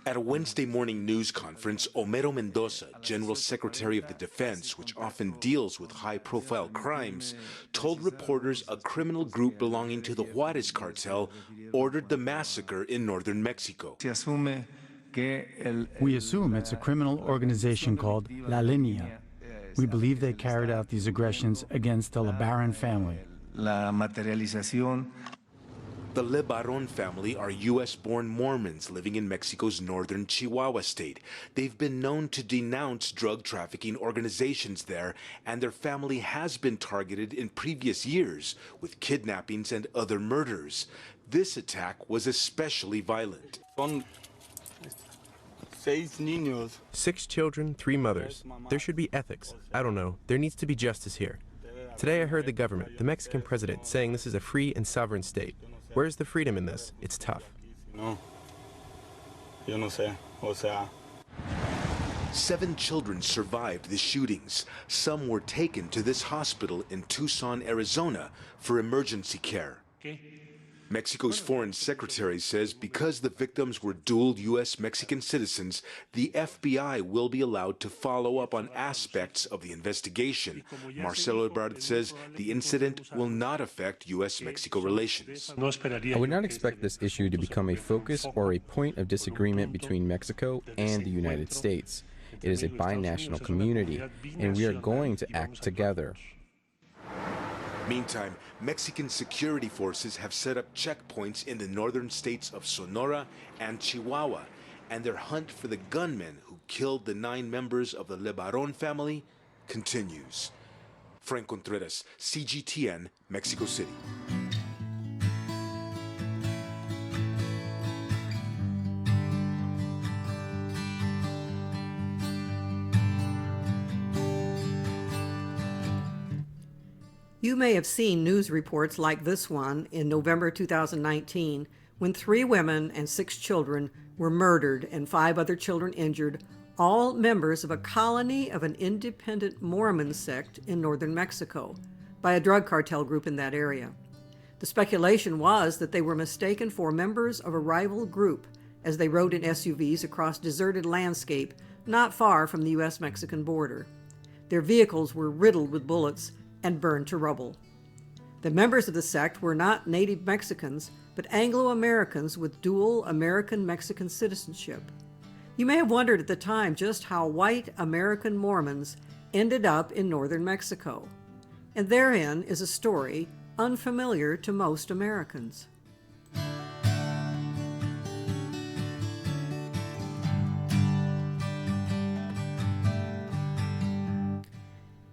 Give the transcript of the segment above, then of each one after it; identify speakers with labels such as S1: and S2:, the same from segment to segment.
S1: At a Wednesday morning news conference, Homero Mendoza, General Secretary of the Defense, which often deals with high-profile crimes, told reporters a criminal group belonging to the Juarez cartel ordered the massacre in northern Mexico.
S2: We assume it's a criminal organization called La Línea. We believe they carried out these aggressions against the LeBaron family.
S1: The LeBaron family are U.S.-born Mormons living in Mexico's northern Chihuahua state. They've been known to denounce drug trafficking organizations there, and their family has been targeted in previous years with kidnappings and other murders. This attack was especially violent.
S3: 6 children, 3 mothers. There should be ethics. I don't know. There needs to be justice here. Today I heard the government, the Mexican president, saying this is a free and sovereign state. Where's the freedom in this? It's tough.
S4: No. Yo no sé. O sea.
S1: 7 children survived the shootings. Some were taken to this hospital in Tucson, Arizona for emergency care. Mexico's foreign secretary says because the victims were dual U.S.-Mexican citizens, the FBI will be allowed to follow up on aspects of the investigation. Marcelo Ebrard says the incident will not affect U.S.-Mexico relations.
S5: I would not expect this issue to become a focus or a point of disagreement between Mexico and the United States. It is a binational community, and we are going to act together.
S1: Meantime, Mexican security forces have set up checkpoints in the northern states of Sonora and Chihuahua, and their hunt for the gunmen who killed the 9 members of the LeBaron family continues. Frank Contreras, CGTN, Mexico City.
S6: You may have seen news reports like this one in November 2019 when 3 women and 6 children were murdered and 5 other children injured, all members of a colony of an independent Mormon sect in northern Mexico by a drug cartel group in that area. The speculation was that they were mistaken for members of a rival group as they rode in SUVs across deserted landscape not far from the U.S.-Mexican border. Their vehicles were riddled with bullets and burned to rubble. The members of the sect were not native Mexicans, but Anglo-Americans with dual American-Mexican citizenship. You may have wondered at the time just how white American Mormons ended up in northern Mexico. And therein is a story unfamiliar to most Americans.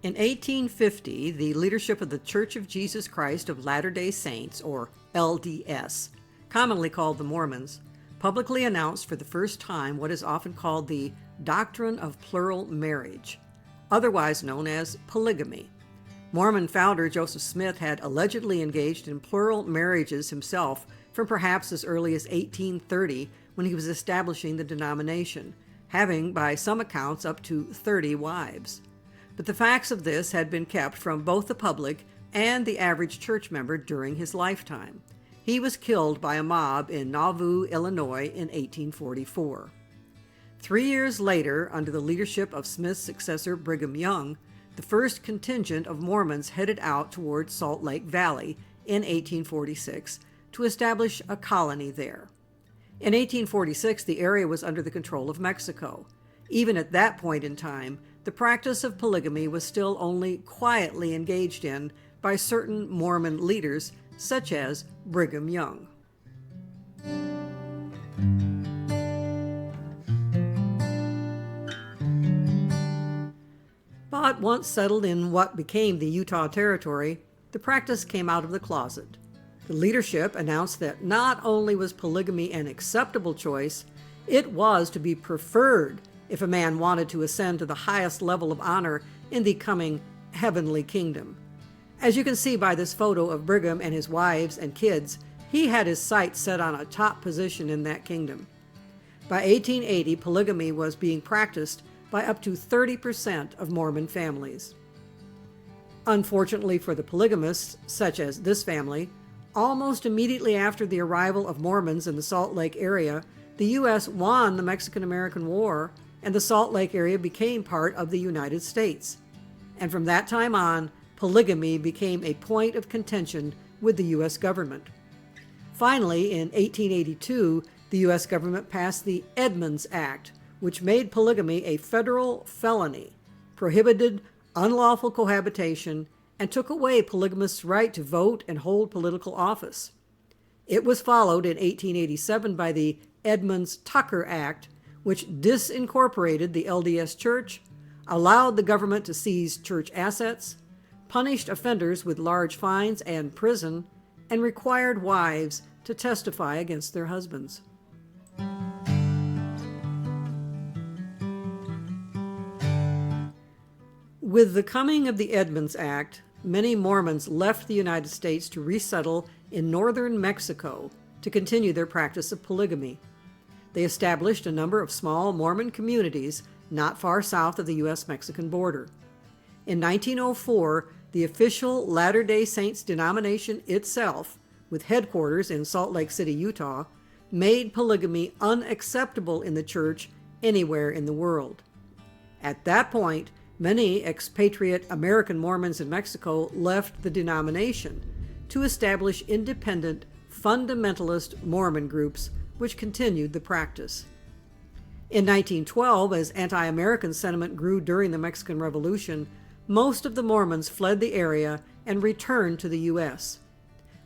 S6: In 1850, the leadership of the Church of Jesus Christ of Latter-day Saints, or LDS, commonly called the Mormons, publicly announced for the first time what is often called the doctrine of plural marriage, otherwise known as polygamy. Mormon founder Joseph Smith had allegedly engaged in plural marriages himself from perhaps as early as 1830 when he was establishing the denomination, having, by some accounts, up to 30 wives. But the facts of this had been kept from both the public and the average church member during his lifetime. He was killed by a mob in Nauvoo, Illinois in 1844. 3 years later, under the leadership of Smith's successor Brigham Young, the first contingent of Mormons headed out toward Salt Lake Valley in 1846 to establish a colony there. In 1846, the area was under the control of Mexico. Even at that point in time, the practice of polygamy was still only quietly engaged in by certain Mormon leaders, such as Brigham Young. But once settled in what became the Utah Territory, the practice came out of the closet. The leadership announced that not only was polygamy an acceptable choice, it was to be preferred if a man wanted to ascend to the highest level of honor in the coming heavenly kingdom. As you can see by this photo of Brigham and his wives and kids, he had his sights set on a top position in that kingdom. By 1880, polygamy was being practiced by up to 30% of Mormon families. Unfortunately for the polygamists, such as this family, almost immediately after the arrival of Mormons in the Salt Lake area, the U.S. won the Mexican-American War, and the Salt Lake area became part of the United States. And from that time on, polygamy became a point of contention with the U.S. government. Finally, in 1882, the U.S. government passed the Edmunds Act, which made polygamy a federal felony, prohibited unlawful cohabitation, and took away polygamists' right to vote and hold political office. It was followed in 1887 by the Edmunds-Tucker Act, which disincorporated the LDS Church, allowed the government to seize church assets, punished offenders with large fines and prison, and required wives to testify against their husbands. With the coming of the Edmunds Act, many Mormons left the United States to resettle in northern Mexico to continue their practice of polygamy. They established a number of small Mormon communities not far south of the U.S.-Mexican border. In 1904, the official Latter-day Saints denomination itself, with headquarters in Salt Lake City, Utah, made polygamy unacceptable in the church anywhere in the world. At that point, many expatriate American Mormons in Mexico left the denomination to establish independent, fundamentalist Mormon groups which continued the practice. In 1912, as anti-American sentiment grew during the Mexican Revolution, most of the Mormons fled the area and returned to the U.S.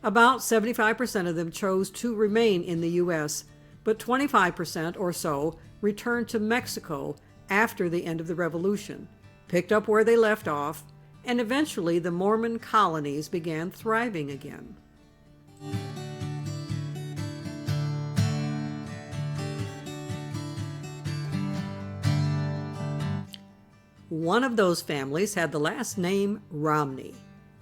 S6: About 75% of them chose to remain in the U.S., but 25% or so returned to Mexico after the end of the Revolution, picked up where they left off, and eventually the Mormon colonies began thriving again. One of those families had the last name Romney.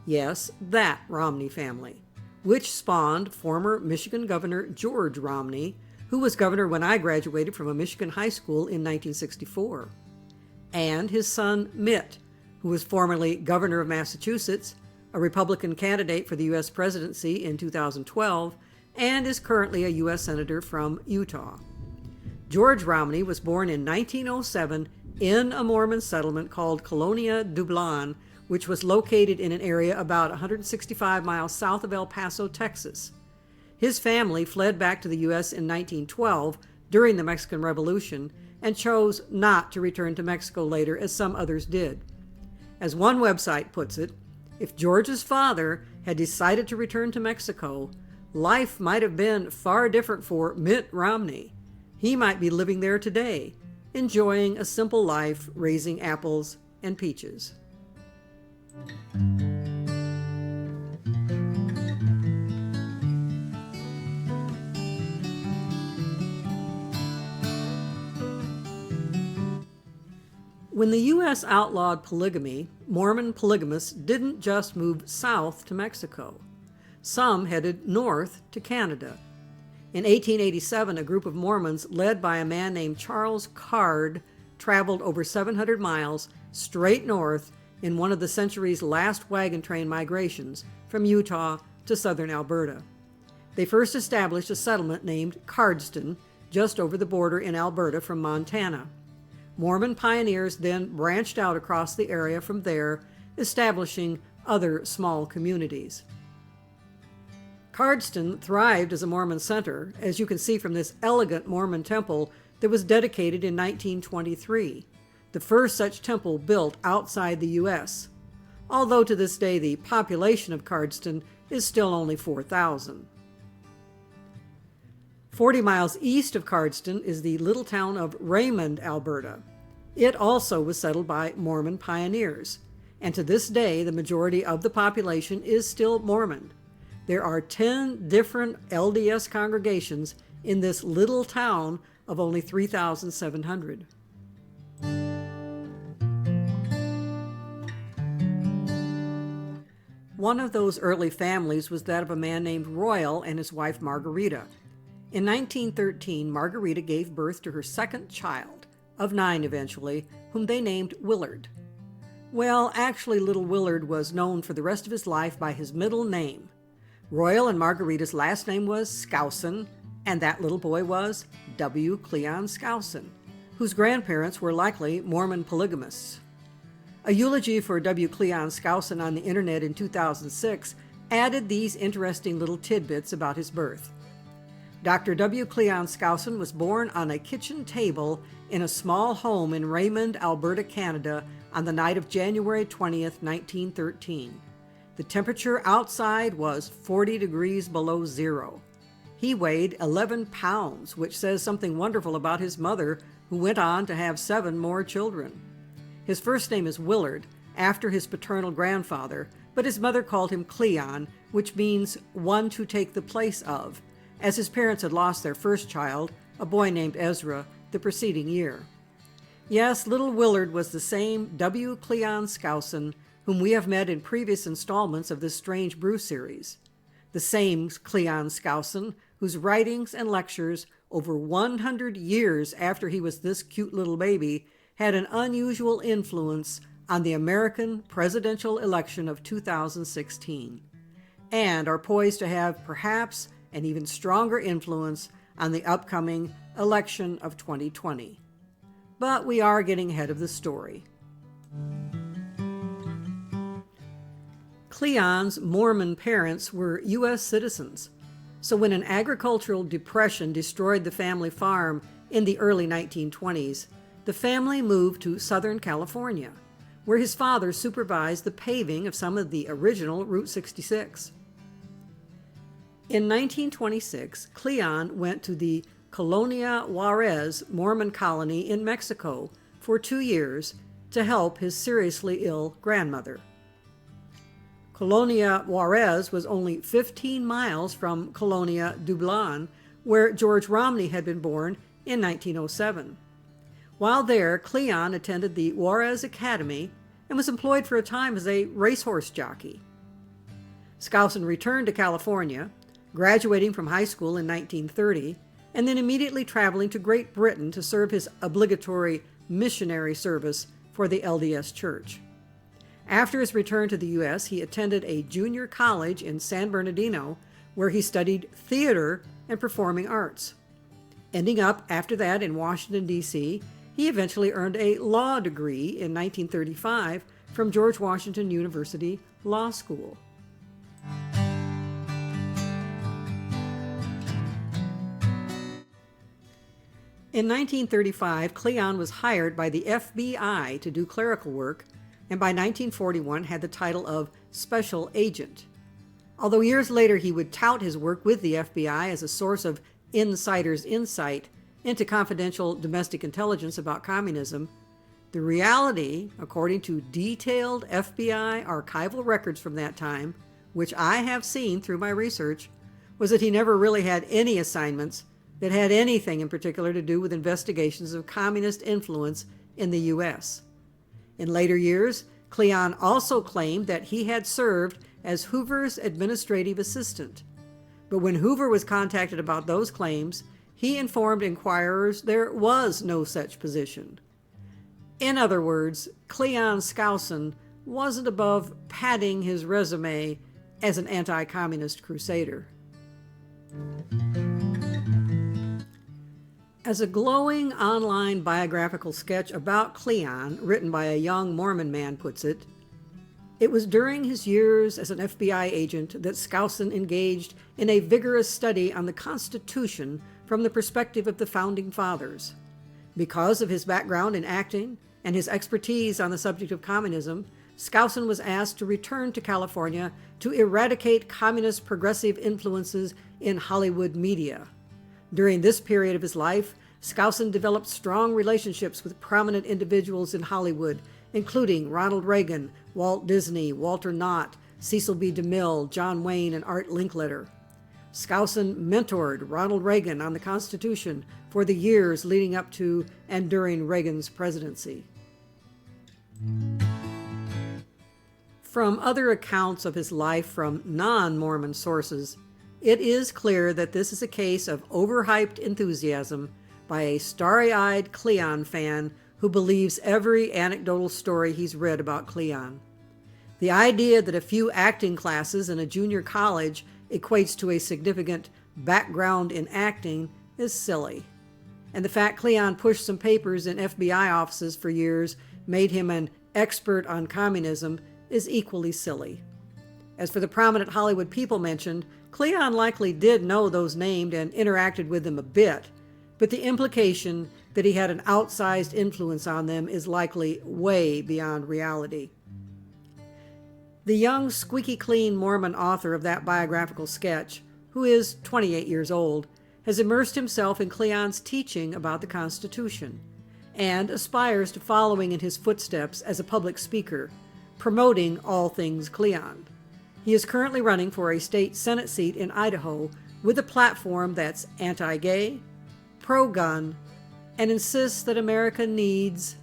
S6: Yes, that Romney family, which spawned former Michigan Governor George Romney, who was governor when I graduated from a Michigan high school in 1964, and his son Mitt, who was formerly governor of Massachusetts, a Republican candidate for the U.S. presidency in 2012, and is currently a U.S. senator from Utah. George Romney was born in 1907 in a Mormon settlement called Colonia Dublin, which was located in an area about 165 miles south of El Paso, Texas. His family fled back to the U.S. in 1912 during the Mexican Revolution and chose not to return to Mexico later, as some others did. As one website puts it, if George's father had decided to return to Mexico, life might have been far different for Mitt Romney. He might be living there today, enjoying a simple life raising apples and peaches. When the U.S. outlawed polygamy, Mormon polygamists didn't just move south to Mexico. Some headed north to Canada. In 1887, a group of Mormons led by a man named Charles Card traveled over 700 miles straight north in one of the century's last wagon train migrations from Utah to southern Alberta. They first established a settlement named Cardston just over the border in Alberta from Montana. Mormon pioneers then branched out across the area from there, establishing other small communities. Cardston thrived as a Mormon center, as you can see from this elegant Mormon temple that was dedicated in 1923, the first such temple built outside the U.S., although to this day the population of Cardston is still only 4,000. 40 miles east of Cardston is the little town of Raymond, Alberta. It also was settled by Mormon pioneers, and to this day the majority of the population is still Mormon. There are 10 different LDS congregations in this little town of only 3,700. One of those early families was that of a man named Royal and his wife Margarita. In 1913, Margarita gave birth to her second child, of 9 eventually, whom they named Willard. Well, actually, little Willard was known for the rest of his life by his middle name. Royal and Margarita's last name was Skousen, And that little boy was W. Cleon Skousen, whose grandparents were likely Mormon polygamists. A eulogy for W. Cleon Skousen on the internet in 2006 added these interesting little tidbits about his birth. Dr. W. Cleon Skousen was born on a kitchen table in a small home in Raymond, Alberta, Canada, on the night of January 20th, 1913. The temperature outside was 40 degrees below zero. He weighed 11 pounds, which says something wonderful about his mother, who went on to have 7 more children. His first name is Willard, after his paternal grandfather, but his mother called him Cleon, which means one to take the place of, as his parents had lost their first child, a boy named Ezra, the preceding year. Yes, little Willard was the same W. Cleon Skousen whom we have met in previous installments of this Strange Brew Series. The same Cleon Skousen whose writings and lectures over 100 years after he was this cute little baby had an unusual influence on the American presidential election of 2016, and are poised to have perhaps an even stronger influence on the upcoming election of 2020. But we are getting ahead of the story. Cleon's Mormon parents were U.S. citizens, so when an agricultural depression destroyed the family farm in the early 1920s, the family moved to Southern California, where his father supervised the paving of some of the original Route 66. In 1926, Cleon went to the Colonia Juarez Mormon colony in Mexico for 2 years to help his seriously ill grandmother. Colonia Juarez was only 15 miles from Colonia Dublin, where George Romney had been born in 1907. While there, Cleon attended the Juarez Academy and was employed for a time as a racehorse jockey. Skousen returned to California, graduating from high school in 1930, and then immediately traveling to Great Britain to serve his obligatory missionary service for the LDS Church. After his return to the U.S., he attended a junior college in San Bernardino, where he studied theater and performing arts. Ending up after that in Washington, D.C., he eventually earned a law degree in 1935 from George Washington University Law School. In 1935, Cleon was hired by the FBI to do clerical work, and by 1941 had the title of Special Agent. Although years later he would tout his work with the FBI as a source of insider's insight into confidential domestic intelligence about communism, the reality, according to detailed FBI archival records from that time, which I have seen through my research, was that he never really had any assignments that had anything in particular to do with investigations of communist influence in the U.S. In later years, Cleon also claimed that he had served as Hoover's administrative assistant. But when Hoover was contacted about those claims, he informed inquirers there was no such position. In other words, Cleon Skousen wasn't above padding his resume as an anti-communist crusader. As a glowing online biographical sketch about Cleon, written by a young Mormon man, puts it, it was during his years as an FBI agent that Skousen engaged in a vigorous study on the Constitution from the perspective of the Founding Fathers. Because of his background in acting and his expertise on the subject of communism, Skousen was asked to return to California to eradicate communist progressive influences in Hollywood media. During this period of his life, Skousen developed strong relationships with prominent individuals in Hollywood, including Ronald Reagan, Walt Disney, Walter Knott, Cecil B. DeMille, John Wayne, and Art Linkletter. Skousen mentored Ronald Reagan on the Constitution for the years leading up to and during Reagan's presidency. From other accounts of his life from non-Mormon sources, it is clear that this is a case of overhyped enthusiasm by a starry-eyed Cleon fan who believes every anecdotal story he's read about Cleon. The idea that a few acting classes in a junior college equates to a significant background in acting is silly. And the fact Cleon pushed some papers in FBI offices for years made him an expert on communism is equally silly. As for the prominent Hollywood people mentioned, Cleon likely did know those named and interacted with them a bit, but the implication that he had an outsized influence on them is likely way beyond reality. The young, squeaky clean Mormon author of that biographical sketch, who is 28 years old, has immersed himself in Cleon's teaching about the Constitution and aspires to following in his footsteps as a public speaker, promoting all things Cleon. He is currently running for a state Senate seat in Idaho with a platform that's anti-gay, pro-gun, and insists that America needs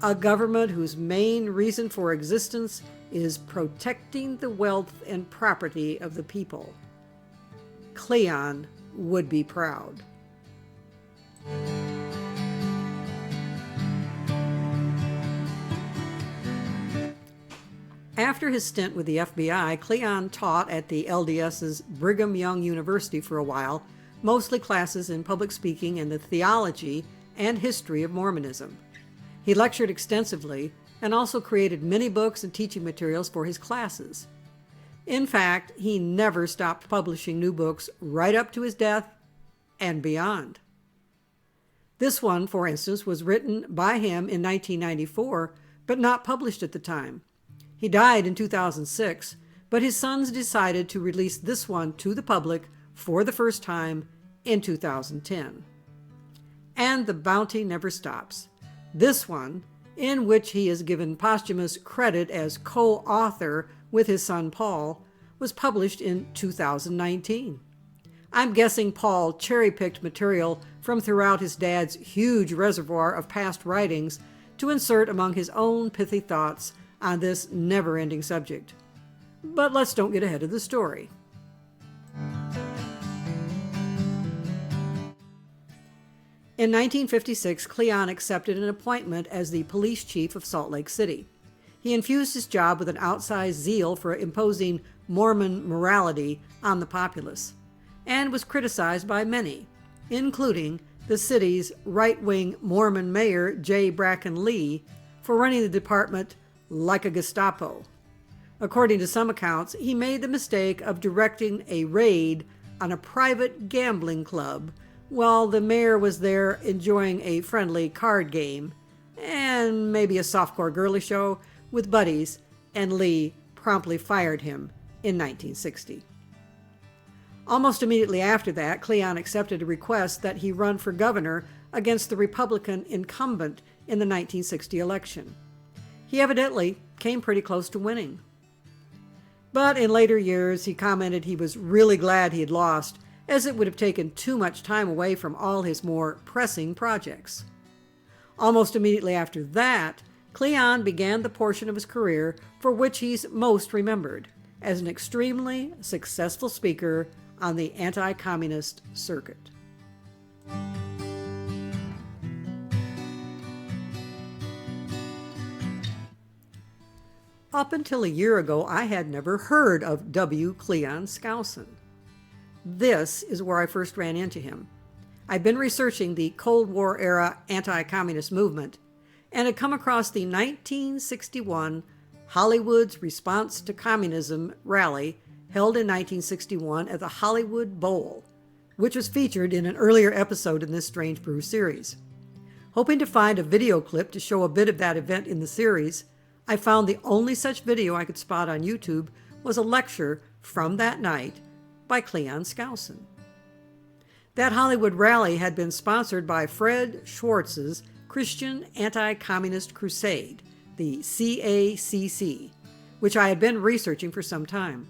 S6: a government whose main reason for existence is protecting the wealth and property of the people. Cleon would be proud. After his stint with the FBI, Cleon taught at the LDS's Brigham Young University for a while, mostly classes in public speaking and the theology and history of Mormonism. He lectured extensively and also created many books and teaching materials for his classes. In fact, he never stopped publishing new books right up to his death and beyond. This one, for instance, was written by him in 1994, but not published at the time. He died in 2006, but his sons decided to release this one to the public for the first time in 2010. And the bounty never stops. This one, in which he is given posthumous credit as co-author with his son Paul, was published in 2019. I'm guessing Paul cherry-picked material from throughout his dad's huge reservoir of past writings to insert among his own pithy thoughts on this never-ending subject. But let's don't get ahead of the story. In 1956, Cleon accepted an appointment as the police chief of Salt Lake City. He infused his job with an outsized zeal for imposing Mormon morality on the populace, and was criticized by many, including the city's right-wing Mormon mayor, J. Bracken Lee, for running the department like a Gestapo. According to some accounts, he made the mistake of directing a raid on a private gambling club while the mayor was there enjoying a friendly card game and maybe a softcore girly show with buddies, and Lee promptly fired him in 1960. Almost immediately after that, Cleon accepted a request that he run for governor against the Republican incumbent in the 1960 election. He evidently came pretty close to winning. But in later years, he commented he was really glad he had lost, as it would have taken too much time away from all his more pressing projects. Almost immediately after that, Cleon began the portion of his career for which he's most remembered, as an extremely successful speaker on the anti-communist circuit. Up until a year ago, I had never heard of W. Cleon Skousen. This is where I first ran into him. I'd been researching the Cold War-era anti-communist movement and had come across the 1961 Hollywood's Response to Communism rally held in 1961 at the Hollywood Bowl, which was featured in an earlier episode in this Strange Brew series. Hoping to find a video clip to show a bit of that event in the series, I found the only such video I could spot on YouTube was a lecture from that night by Cleon Skousen. That Hollywood rally had been sponsored by Fred Schwartz's Christian Anti-Communist Crusade, the CACC, which I had been researching for some time.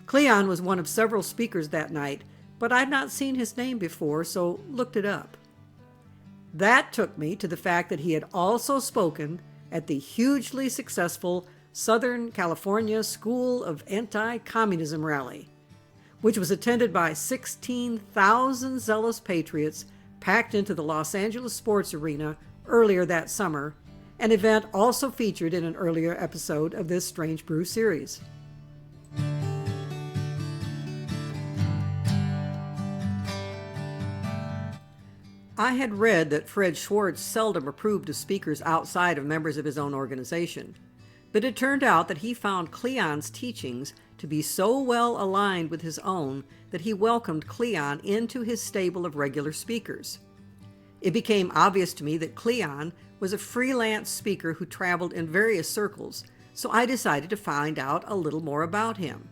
S6: Cleon was one of several speakers that night, but I'd not seen his name before, so looked it up. That took me to the fact that he had also spoken at the hugely successful Southern California School of Anti-Communism rally, which was attended by 16,000 zealous patriots packed into the Los Angeles sports arena earlier that summer, an event also featured in an earlier episode of this Strange Brew series. I had read that Fred Schwartz seldom approved of speakers outside of members of his own organization, but it turned out that he found Cleon's teachings to be so well aligned with his own that he welcomed Cleon into his stable of regular speakers. It became obvious to me that Cleon was a freelance speaker who traveled in various circles, so I decided to find out a little more about him,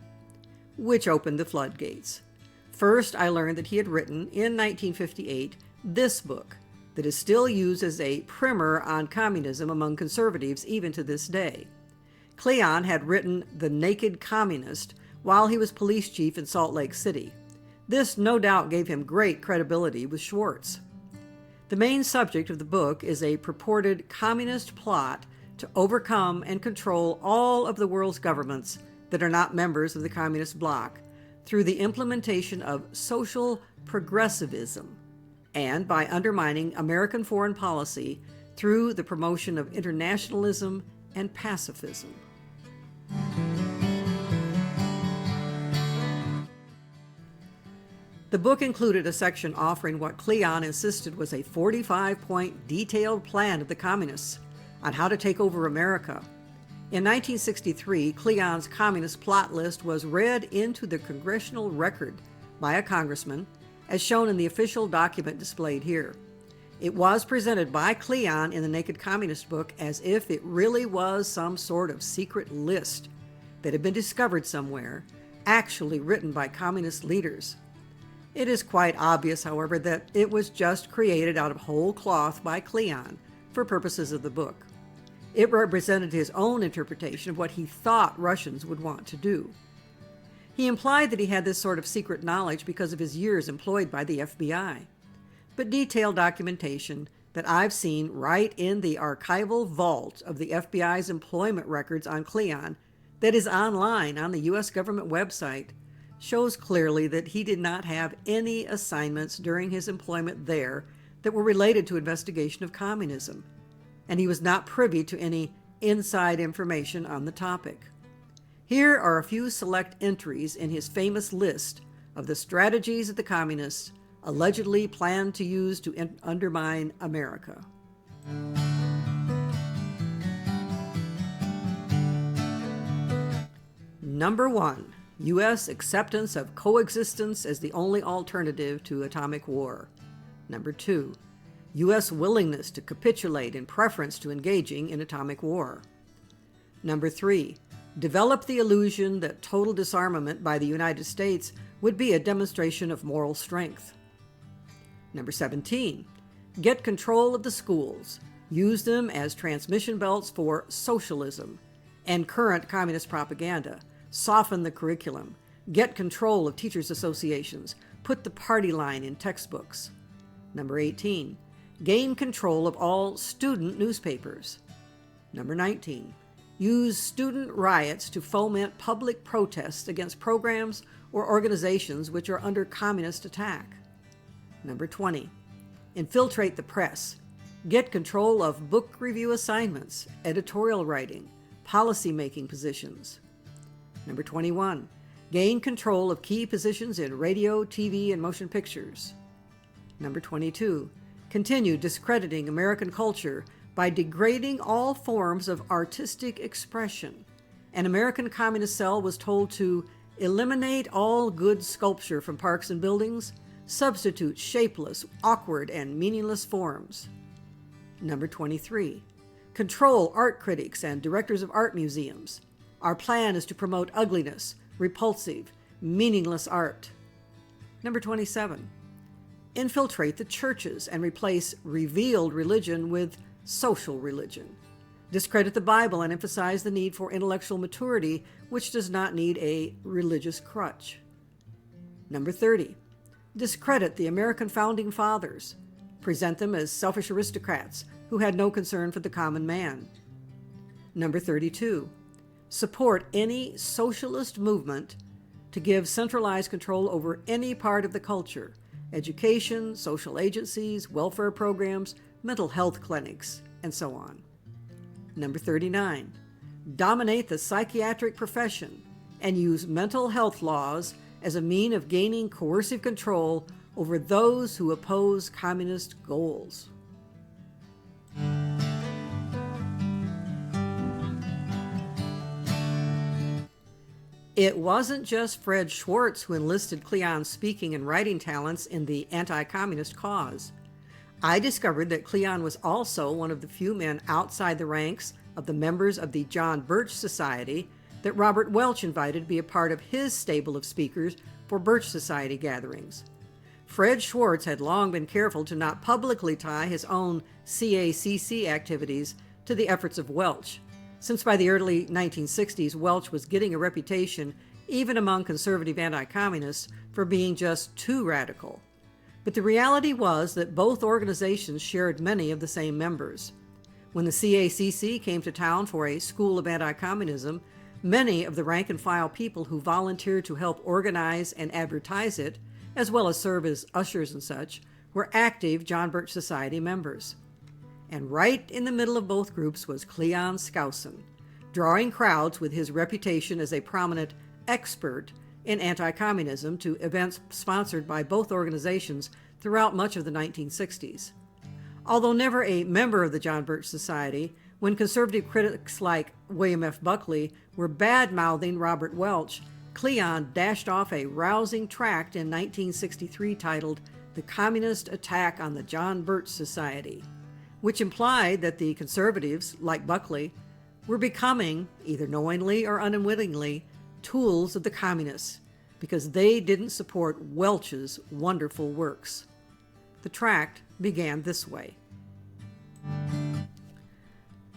S6: which opened the floodgates. First, I learned that he had written, in 1958, this book that is still used as a primer on communism among conservatives even to this day. Cleon had written The Naked Communist while he was police chief in Salt Lake City. This no doubt gave him great credibility with Schwartz. The main subject of the book is a purported communist plot to overcome and control all of the world's governments that are not members of the communist bloc through the implementation of social progressivism and by undermining American foreign policy through the promotion of internationalism and pacifism. The book included a section offering what Cleon insisted was a 45-point detailed plan of the communists on how to take over America. In 1963, Cleon's communist plot list was read into the congressional record by a congressman, as shown in the official document displayed here. It was presented by Cleon in the Naked Communist book as if it really was some sort of secret list that had been discovered somewhere, actually written by communist leaders. It is quite obvious, however, that it was just created out of whole cloth by Cleon for purposes of the book. It represented his own interpretation of what he thought Russians would want to do. He implied that he had this sort of secret knowledge because of his years employed by the FBI. But detailed documentation that I've seen right in the archival vault of the FBI's employment records on Cleon that is online on the U.S. government website shows clearly that he did not have any assignments during his employment there that were related to investigation of communism, and he was not privy to any inside information on the topic. Here are a few select entries in his famous list of the strategies that the communists allegedly planned to use to undermine America. Number 1. U.S. acceptance of coexistence as the only alternative to atomic war. Number 2. U.S. willingness to capitulate in preference to engaging in atomic war. Number 3. Develop the illusion that total disarmament by the United States would be a demonstration of moral strength. Number 17. Get control of the schools. Use them as transmission belts for socialism and current communist propaganda. Soften the curriculum. Get control of teachers' associations. Put the party line in textbooks. Number 18. Gain control of all student newspapers. Number 19. Use student riots to foment public protests against programs or organizations which are under communist attack. Number 20. Infiltrate the press. Get control of book review assignments, editorial writing, policy-making positions. Number 21. Gain control of key positions in radio, TV, and motion pictures. Number 22. Continue discrediting American culture by degrading all forms of artistic expression. An American communist cell was told to eliminate all good sculpture from parks and buildings, substitute shapeless, awkward, and meaningless forms. Number 23. Control art critics and directors of art museums. Our plan is to promote ugliness, repulsive, meaningless art. Number 27. Infiltrate the churches and replace revealed religion with social religion. Discredit the Bible and emphasize the need for intellectual maturity, which does not need a religious crutch. Number 30. Discredit the American founding fathers. Present them as selfish aristocrats who had no concern for the common man. Number 32. Support any socialist movement to give centralized control over any part of the culture: education, social agencies, welfare programs, mental health clinics, and so on. Number 39. Dominate the psychiatric profession and use mental health laws as a mean of gaining coercive control over those who oppose communist goals. It wasn't just Fred Schwartz who enlisted Cleon's speaking and writing talents in the anti-communist cause. I discovered that Cleon was also one of the few men outside the ranks of the members of the John Birch Society that Robert Welch invited to be a part of his stable of speakers for Birch Society gatherings. Fred Schwartz had long been careful to not publicly tie his own CACC activities to the efforts of Welch, since by the early 1960s, Welch was getting a reputation, even among conservative anti-communists, for being just too radical. But the reality was that both organizations shared many of the same members. When the CACC came to town for a School of Anti-Communism, many of the rank-and-file people who volunteered to help organize and advertise it, as well as serve as ushers and such, were active John Birch Society members. And right in the middle of both groups was Cleon Skousen, drawing crowds with his reputation as a prominent expert in anti-communism to events sponsored by both organizations throughout much of the 1960s. Although never a member of the John Birch Society, when conservative critics like William F. Buckley were bad-mouthing Robert Welch, Cleon dashed off a rousing tract in 1963 titled The Communist Attack on the John Birch Society, which implied that the conservatives, like Buckley, were becoming, either knowingly or unwittingly, tools of the communists because they didn't support Welch's wonderful works. The tract began this way.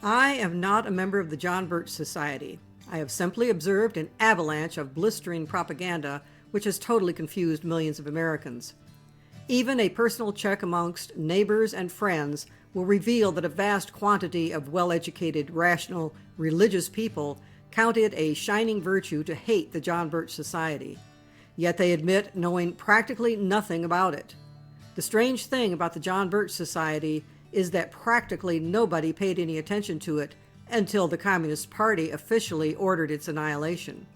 S6: I am not a member of the John Birch Society. I have simply observed an avalanche of blistering propaganda which has totally confused millions of Americans. Even a personal check amongst neighbors and friends will reveal that a vast quantity of well-educated, rational, religious people count it a shining virtue to hate the John Birch Society. Yet they admit knowing practically nothing about it. The strange thing about the John Birch Society is that practically nobody paid any attention to it until the Communist Party officially ordered its annihilation.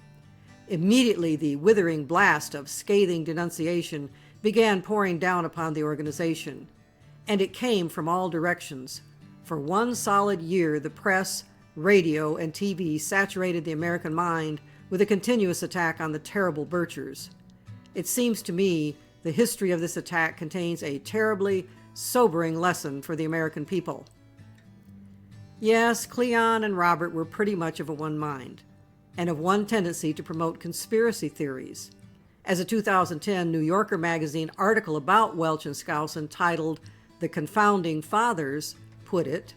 S6: Immediately, the withering blast of scathing denunciation began pouring down upon the organization, and it came from all directions. For one solid year, the press, radio, and TV saturated the American mind with a continuous attack on the terrible Birchers. It seems to me the history of this attack contains a terribly sobering lesson for the American people. Yes, Cleon and Robert were pretty much of a one mind, and of one tendency to promote conspiracy theories. As a 2010 New Yorker magazine article about Welch and Skousen titled The Confounding Fathers put it,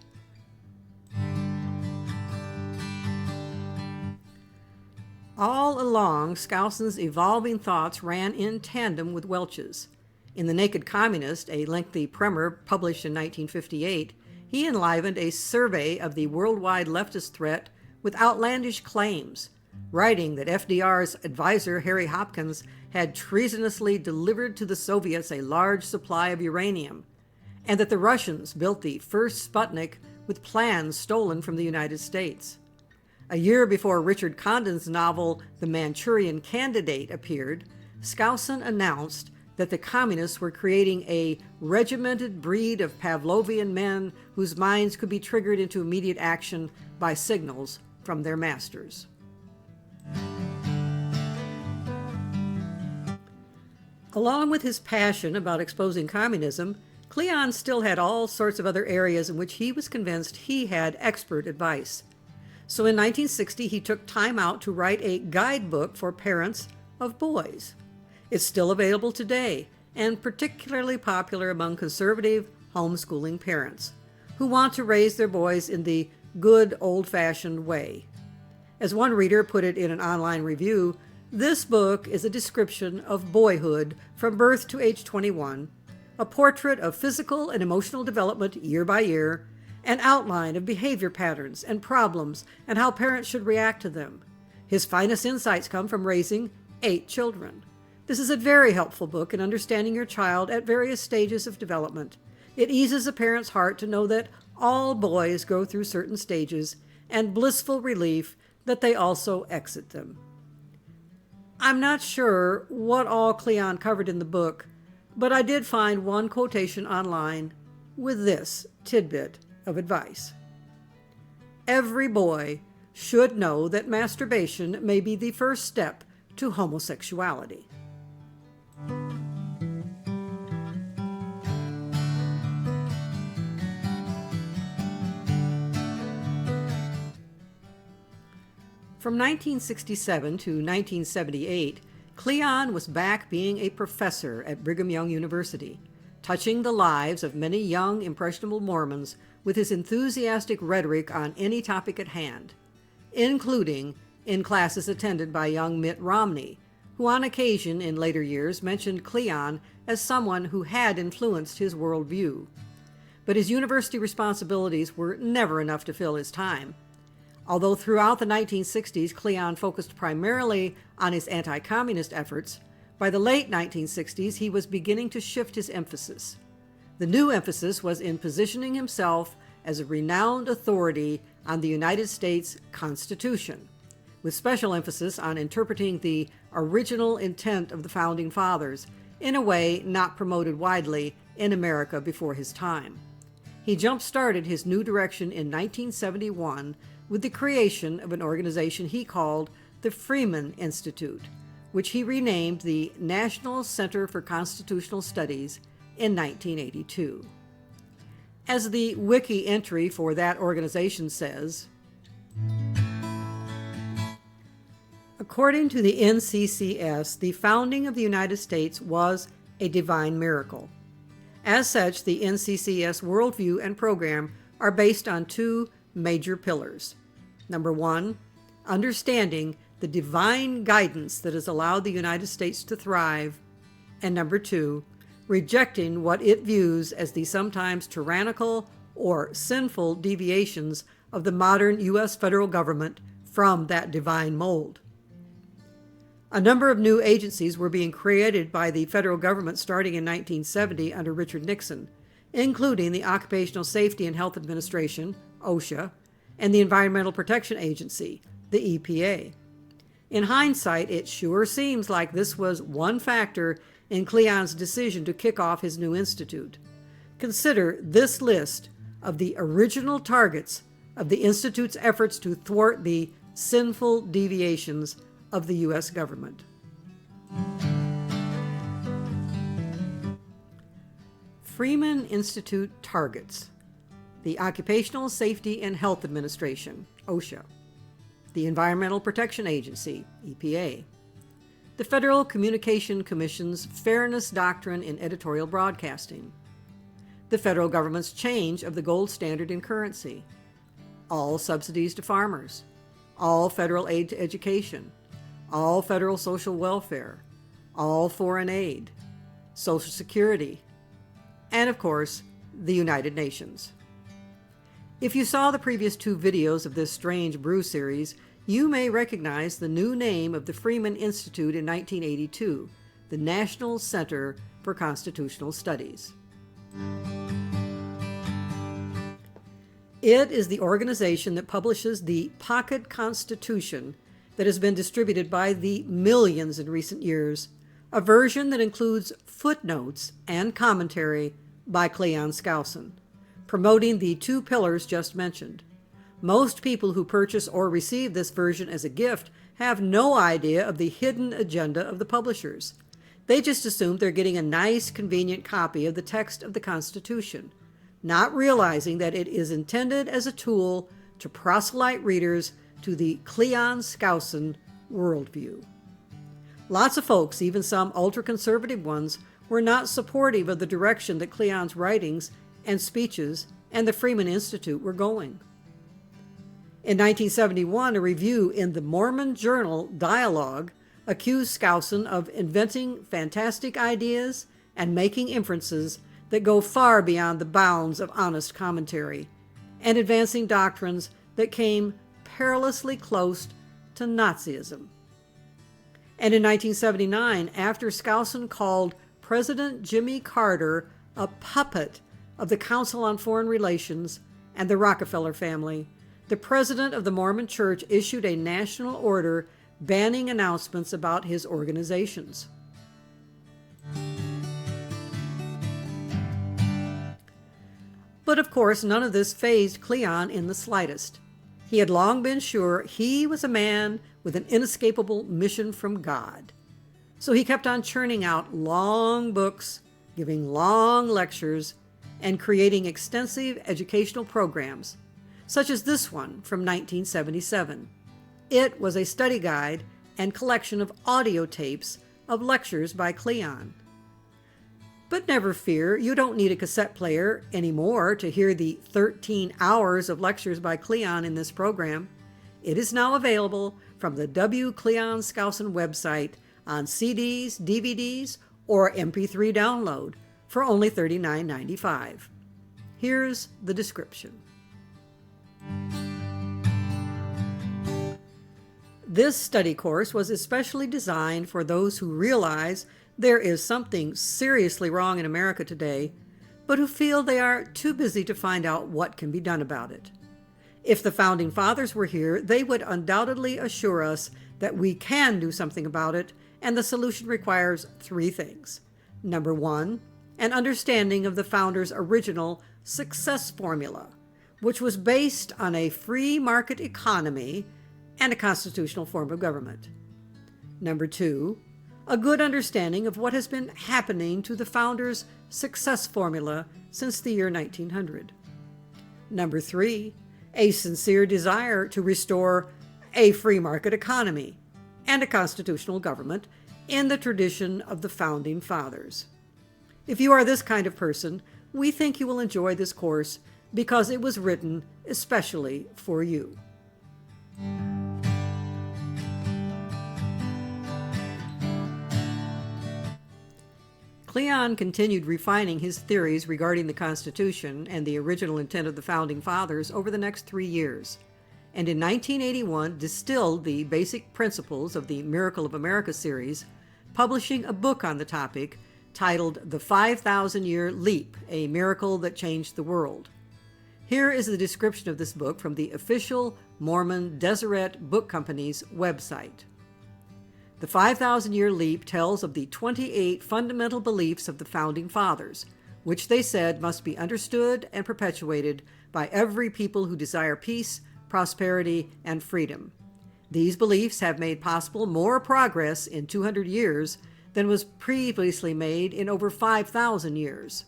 S6: all along, Skousen's evolving thoughts ran in tandem with Welch's. In The Naked Communist, a lengthy primer published in 1958, he enlivened a survey of the worldwide leftist threat with outlandish claims, writing that FDR's advisor, Harry Hopkins, had treasonously delivered to the Soviets a large supply of uranium, and that the Russians built the first Sputnik with plans stolen from the United States. A year before Richard Condon's novel The Manchurian Candidate appeared, Skousen announced that the communists were creating a regimented breed of Pavlovian men whose minds could be triggered into immediate action by signals from their masters. Along with his passion about exposing communism, Cleon still had all sorts of other areas in which he was convinced he had expert advice. So in 1960, he took time out to write a guidebook for parents of boys. It's still available today, and particularly popular among conservative homeschooling parents who want to raise their boys in the good old-fashioned way. As one reader put it in an online review, this book is a description of boyhood from birth to age 21, a portrait of physical and emotional development year by year, an outline of behavior patterns and problems and how parents should react to them. His finest insights come from raising 8 children. This is a very helpful book in understanding your child at various stages of development. It eases a parent's heart to know that all boys go through certain stages, and blissful relief that they also exit them. I'm not sure what all Cleon covered in the book, But I did find one quotation online with this tidbit of advice. Every boy should know that masturbation may be the first step to homosexuality. From 1967 to 1978, Cleon was back being a professor at Brigham Young University, touching the lives of many young, impressionable Mormons with his enthusiastic rhetoric on any topic at hand, including in classes attended by young Mitt Romney, who on occasion in later years mentioned Cleon as someone who had influenced his worldview. But his university responsibilities were never enough to fill his time. Although throughout the 1960s, Cleon focused primarily on his anti-communist efforts, by the late 1960s he was beginning to shift his emphasis. The new emphasis was in positioning himself as a renowned authority on the United States Constitution, with special emphasis on interpreting the original intent of the Founding Fathers in a way not promoted widely in America before his time. He jump-started his new direction in 1971 with the creation of an organization he called the Freeman Institute, which he renamed the National Center for Constitutional Studies in 1982. As the wiki entry for that organization says, according to the NCCS, the founding of the United States was a divine miracle. As such, the NCCS worldview and program are based on two major pillars. Number one, understanding the divine guidance that has allowed the United States to thrive. And number two, rejecting what it views as the sometimes tyrannical or sinful deviations of the modern U.S. federal government from that divine mold. A number of new agencies were being created by the federal government starting in 1970 under Richard Nixon, including the Occupational Safety and Health Administration, OSHA, and the Environmental Protection Agency, the EPA. In hindsight, it sure seems like this was one factor in Cleon's decision to kick off his new institute. Consider this list of the original targets of the Institute's efforts to thwart the sinful deviations of the U.S. government. Freeman Institute targets: the Occupational Safety and Health Administration, OSHA, the Environmental Protection Agency, EPA, the Federal Communication Commission's Fairness Doctrine in Editorial Broadcasting, the federal government's change of the gold standard in currency, all subsidies to farmers, all federal aid to education, all federal social welfare, all foreign aid, Social Security, and of course, the United Nations. If you saw the previous two videos of this Strange Brew series, you may recognize the new name of the Freeman Institute in 1982, the National Center for Constitutional Studies. It is the organization that publishes the Pocket Constitution that has been distributed by the millions in recent years, a version that includes footnotes and commentary by Cleon Skousen, promoting the two pillars just mentioned. Most people who purchase or receive this version as a gift have no idea of the hidden agenda of the publishers. They just assume they're getting a nice, convenient copy of the text of the Constitution, not realizing that it is intended as a tool to proselyte readers to the Cleon Skousen worldview. Lots of folks, even some ultra-conservative ones, were not supportive of the direction that Cleon's writings and speeches and the Freeman Institute were going. In 1971, a review in the Mormon journal Dialogue accused Skousen of inventing fantastic ideas and making inferences that go far beyond the bounds of honest commentary, and advancing doctrines that came perilously close to Nazism. And in 1979, after Skousen called President Jimmy Carter a puppet of the Council on Foreign Relations and the Rockefeller family, the president of the Mormon Church issued a national order banning announcements about his organizations. But of course, none of this fazed Cleon in the slightest. He had long been sure he was a man with an inescapable mission from God. So he kept on churning out long books, giving long lectures, and creating extensive educational programs, such as this one from 1977. It was a study guide and collection of audio tapes of lectures by Cleon. But never fear, you don't need a cassette player anymore to hear the 13 hours of lectures by Cleon in this program. It is now available from the W. Cleon Skousen website on CDs, DVDs, or MP3 download for only $39.95. Here's the description. This study course was especially designed for those who realize there is something seriously wrong in America today, but who feel they are too busy to find out what can be done about it. If the Founding Fathers were here, they would undoubtedly assure us that we can do something about it, and the solution requires three things. Number one, an understanding of the Founders' original success formula, which was based on a free market economy and a constitutional form of government. Number two, a good understanding of what has been happening to the Founders' success formula since the year 1900. Number three, a sincere desire to restore a free market economy and a constitutional government in the tradition of the Founding Fathers. If you are this kind of person, we think you will enjoy this course because it was written especially for you. Cleon continued refining his theories regarding the Constitution and the original intent of the Founding Fathers over the next 3 years, and in 1981 distilled the basic principles of the Miracle of America series, publishing a book on the topic titled The 5,000-Year Leap, A Miracle That Changed the World. Here is the description of this book from the official Mormon Deseret Book Company's website. The 5,000-Year Leap tells of the 28 fundamental beliefs of the Founding Fathers, which they said must be understood and perpetuated by every people who desire peace, prosperity, and freedom. These beliefs have made possible more progress in 200 years than was previously made in over 5,000 years.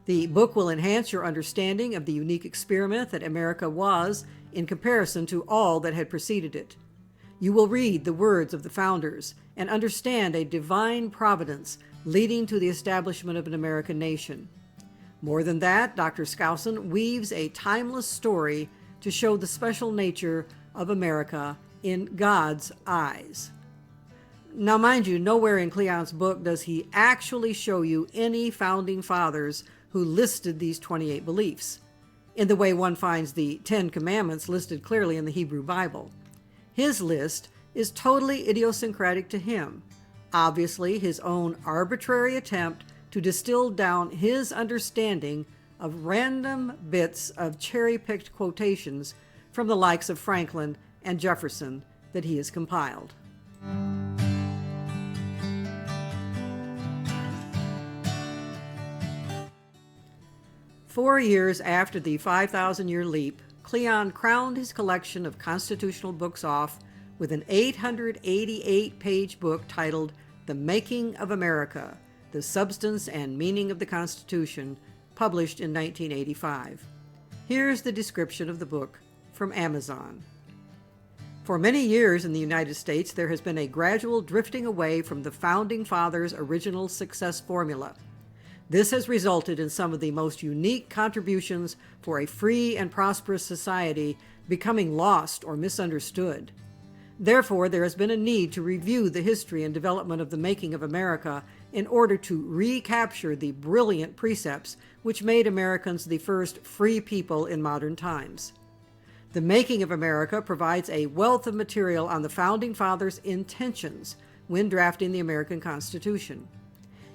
S6: The book will enhance your understanding of the unique experiment that America was in comparison to all that had preceded it. You will read the words of the Founders and understand a divine providence leading to the establishment of an American nation. More than that, Dr. Skousen weaves a timeless story to show the special nature of America in God's eyes. Now, mind you, nowhere in Cleon's book does he actually show you any Founding Fathers who listed these 28 beliefs, in the way one finds the 10 Commandments listed clearly in the Hebrew Bible. His list is totally idiosyncratic to him, obviously his own arbitrary attempt to distill down his understanding of random bits of cherry-picked quotations from the likes of Franklin and Jefferson that he has compiled. Four years after the 5,000-Year Leap, Cleon crowned his collection of constitutional books off with an 888-page book titled The Making of America, The Substance and Meaning of the Constitution, published in 1985. Here's the description of the book from Amazon. For many years in the United States, there has been a gradual drifting away from the Founding Fathers' original success formula. This has resulted in some of the most unique contributions for a free and prosperous society becoming lost or misunderstood. Therefore, there has been a need to review the history and development of the making of America in order to recapture the brilliant precepts which made Americans the first free people in modern times. The Making of America provides a wealth of material on the Founding Fathers' intentions when drafting the American Constitution.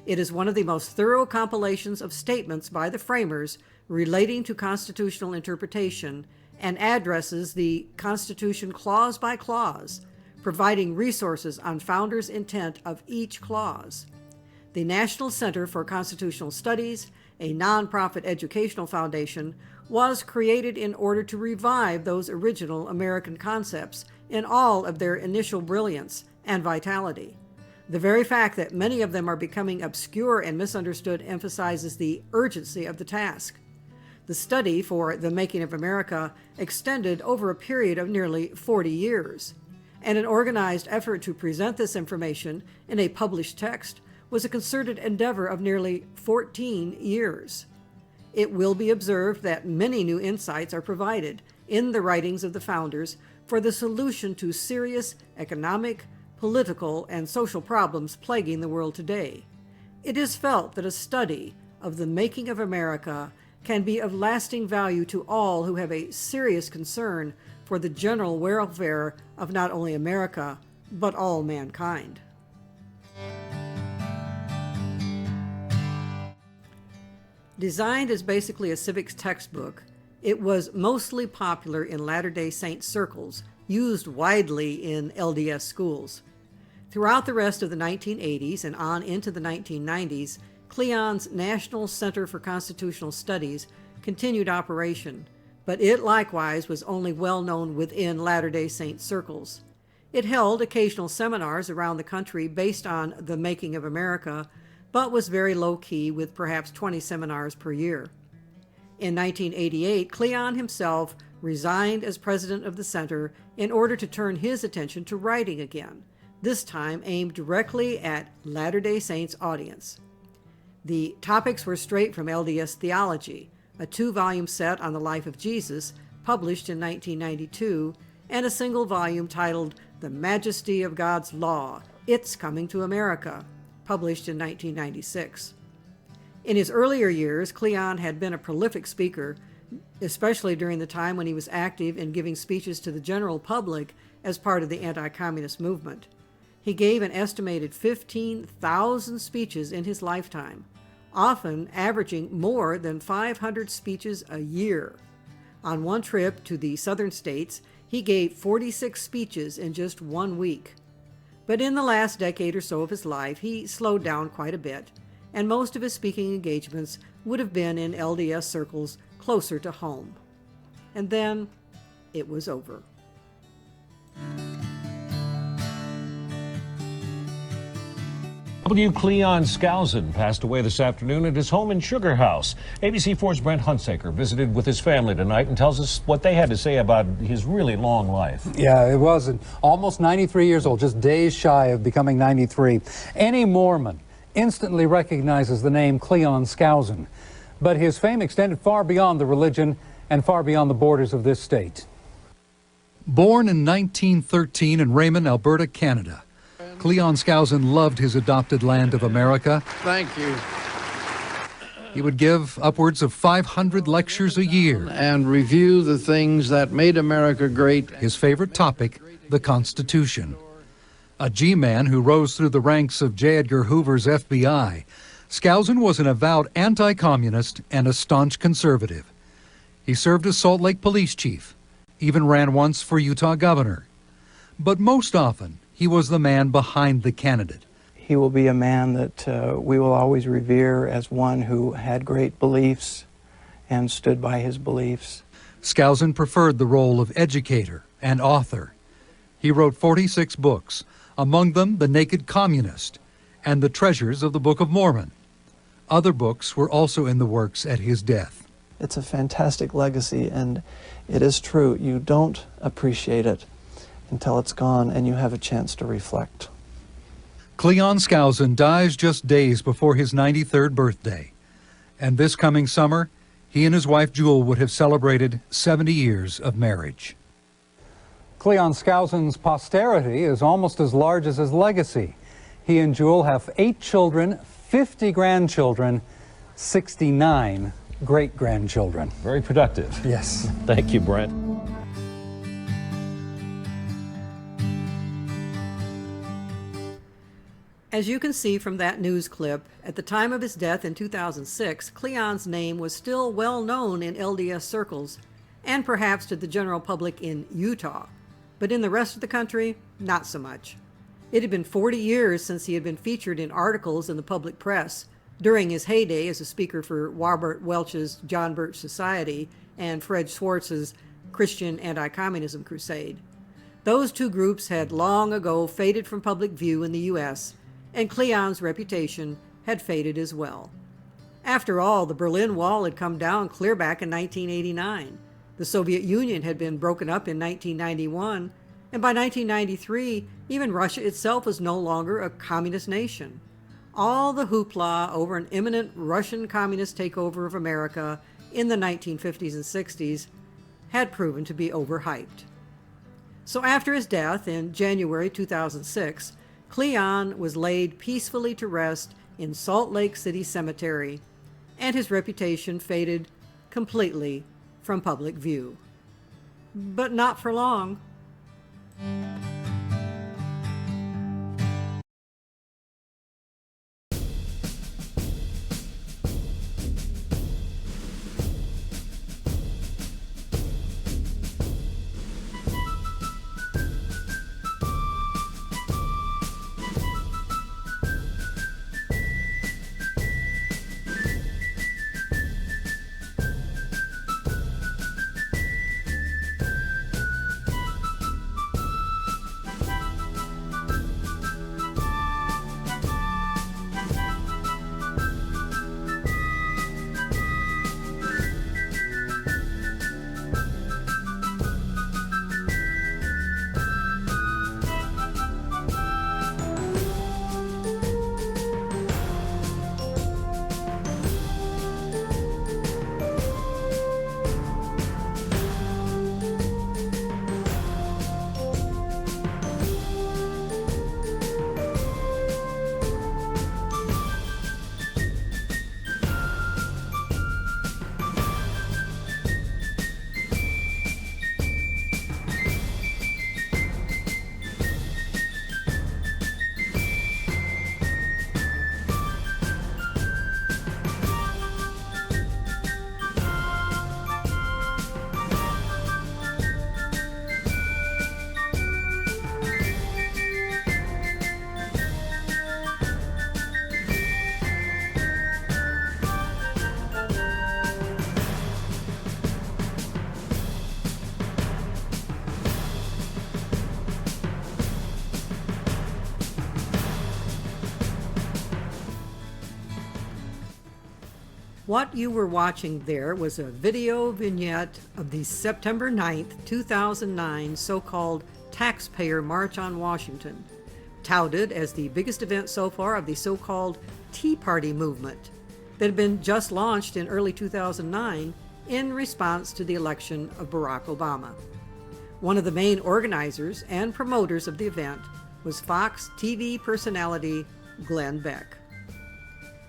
S6: It is one of the most thorough compilations of statements by the framers relating to constitutional interpretation and addresses the Constitution clause by clause, providing resources on Founders' intent of each clause. The National Center for Constitutional Studies, a nonprofit educational foundation, was created in order to revive those original American concepts in all of their initial brilliance and vitality. The very fact that many of them are becoming obscure and misunderstood emphasizes the urgency of the task. The study for the making of America extended over a period of nearly 40 years, and an organized effort to present this information in a published text was a concerted endeavor of nearly 14 years. It will be observed that many new insights are provided in the writings of the founders for the solution to serious economic, political, and social problems plaguing the world today. It is felt that a study of the making of America can be of lasting value to all who have a serious concern for the general welfare of not only America, but all mankind. Designed as basically a civics textbook, it was mostly popular in Latter-day Saint circles, used widely in LDS schools. Throughout the rest of the 1980s and on into the 1990s, Cleon's National Center for Constitutional Studies continued operation, but it likewise was only well known within Latter-day Saint circles. It held occasional seminars around the country based on the making of America, but was very low-key with perhaps 20 seminars per year. In 1988, Cleon himself resigned as president of the center in order to turn his attention to writing again, this time aimed directly at Latter-day Saints audience. The topics were straight from LDS Theology, a 2-volume set on the life of Jesus, published in 1992, and a single volume titled The Majesty of God's Law, It's Coming to America, published in 1996. In his earlier years, Cleon had been a prolific speaker, especially during the time when he was active in giving speeches to the general public as part of the anti-communist movement. He gave an estimated 15,000 speeches in his lifetime, often averaging more than 500 speeches a year. On one trip to the southern states, he gave 46 speeches in just 1 week. But in the last decade or so of his life, he slowed down quite a bit, and most of his speaking engagements would have been in LDS circles closer to home. And then it was over.
S7: W. Cleon Skousen passed away this afternoon at his home in Sugar House. ABC4's Brent Hunsaker visited with his family tonight and tells us what they had to say about his really long life.
S8: Yeah, it was almost 93 years old, just days shy of becoming 93. Any Mormon instantly recognizes the name Cleon Skousen, but his fame extended far beyond the religion and far beyond the borders of this state. Born in 1913 in Raymond, Alberta, Canada, Cleon Skousen loved his adopted land of America.
S9: Thank you.
S8: He would give upwards of 500 lectures a year.
S9: And review the things that made America great.
S8: His favorite topic, the Constitution. A G-man who rose through the ranks of J. Edgar Hoover's FBI, Skousen was an avowed anti-communist and a staunch conservative. He served as Salt Lake police chief, even ran once for Utah governor. But most often, he was the man behind the candidate.
S10: He will be a man that we will always revere as one who had great beliefs and stood by his beliefs.
S8: Skousen preferred the role of educator and author. He wrote 46 books, among them The Naked Communist and The Treasures of the Book of Mormon. Other books were also in the works at his death.
S10: It's a fantastic legacy, and it is true. You don't appreciate it until it's gone and you have a chance to reflect.
S8: Cleon Skousen dies just days before his 93rd birthday. And this coming summer, he and his wife Jewel would have celebrated 70 years of marriage. Cleon Skousen's posterity is almost as large as his legacy. He and Jewel have 8 children, 50 grandchildren, 69 great-grandchildren.
S7: Very productive.
S8: Yes.
S7: Thank you, Brent.
S6: As you can see from that news clip, at the time of his death in 2006, Cleon's name was still well known in LDS circles, and perhaps to the general public in Utah. But in the rest of the country, not so much. It had been 40 years since he had been featured in articles in the public press during his heyday as a speaker for Robert Welch's John Birch Society and Fred Schwartz's Christian anti-communism crusade. Those two groups had long ago faded from public view in the U.S., and Cleon's reputation had faded as well. After all, the Berlin Wall had come down clear back in 1989. The Soviet Union had been broken up in 1991, and by 1993, even Russia itself was no longer a communist nation. All the hoopla over an imminent Russian communist takeover of America in the 1950s and 60s had proven to be overhyped. So after his death in January 2006, Cleon was laid peacefully to rest in Salt Lake City Cemetery, and his reputation faded completely from public view. But not for long. What you were watching there was a video vignette of the September 9th, 2009 so-called Taxpayer March on Washington, touted as the biggest event so far of the so-called Tea Party movement that had been just launched in early 2009 in response to the election of Barack Obama. One of the main organizers and promoters of the event was Fox TV personality Glenn Beck.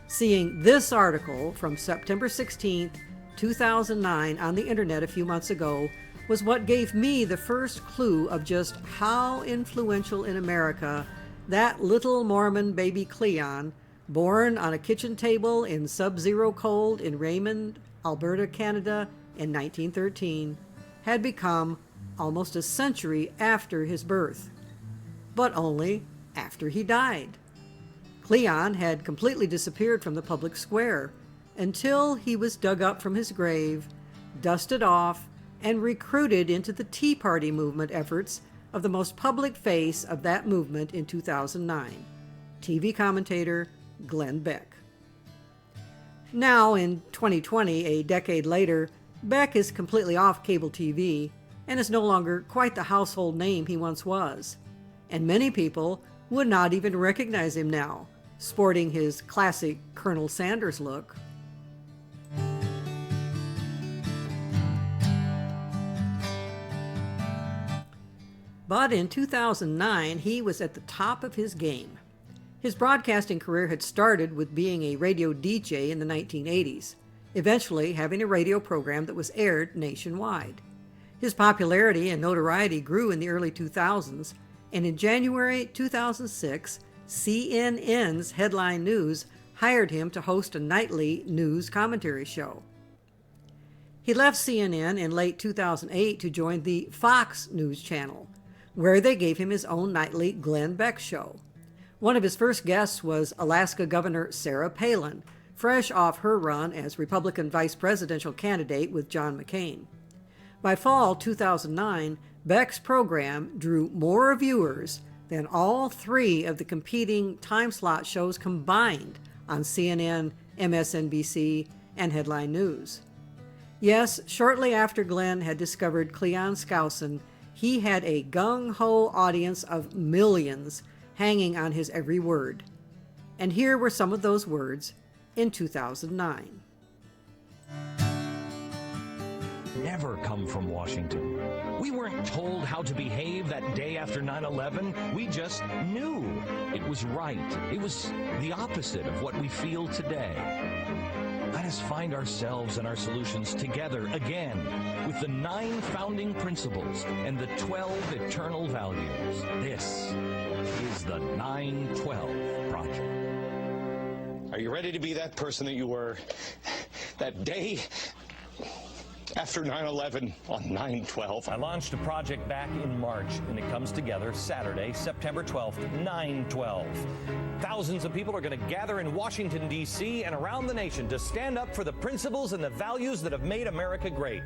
S6: Seeing this article from September 16th, 2009 on the internet a few months ago was what gave me the first clue of just how influential in America that little Mormon baby Cleon, born on a kitchen table in sub-zero cold in Raymond, Alberta, Canada in 1913, had become almost a century after his birth, but only after he died. Cleon had completely disappeared from the public square until he was dug up from his grave, dusted off, and recruited into the Tea Party movement efforts of the most public face of that movement in 2009, TV commentator Glenn Beck. Now, in 2020, a decade later, Beck is completely off cable TV and is no longer quite the household name he once was, and many people would not even recognize him now, sporting his classic Colonel Sanders look. But in 2009, he was at the top of his game. His broadcasting career had started with being a radio DJ in the 1980s, eventually having a radio program that was aired nationwide. His popularity and notoriety grew in the early 2000s, and in January 2006, CNN's Headline News hired him to host a nightly news commentary show. He left CNN in late 2008 to join the Fox News channel, where they gave him his own nightly Glenn Beck show. One of his first guests was Alaska Governor Sarah Palin, fresh off her run as Republican vice presidential candidate with John McCain. By fall 2009, Beck's program drew more viewers than all three of the competing time slot shows combined on CNN, MSNBC, and Headline News. Yes, shortly after Glenn had discovered Cleon Skousen, he had a gung-ho audience of millions hanging on his every word. And here were some of those words in 2009.
S11: Never come from Washington. We weren't told how to behave that day after 9/11. We just knew it was right. It was the opposite of what we feel today. Let us find ourselves and our solutions together again with the 9 founding principles and the 12 eternal values. This is the 9/12 Project.
S12: Are you ready to be that person that you were that day after 9/11 on 9/12?
S11: I launched a project back in March, and it comes together Saturday, September 12th, 9/12. Thousands of people are going to gather in Washington, D.C. and around the nation to stand up for the principles and the values that have made America great.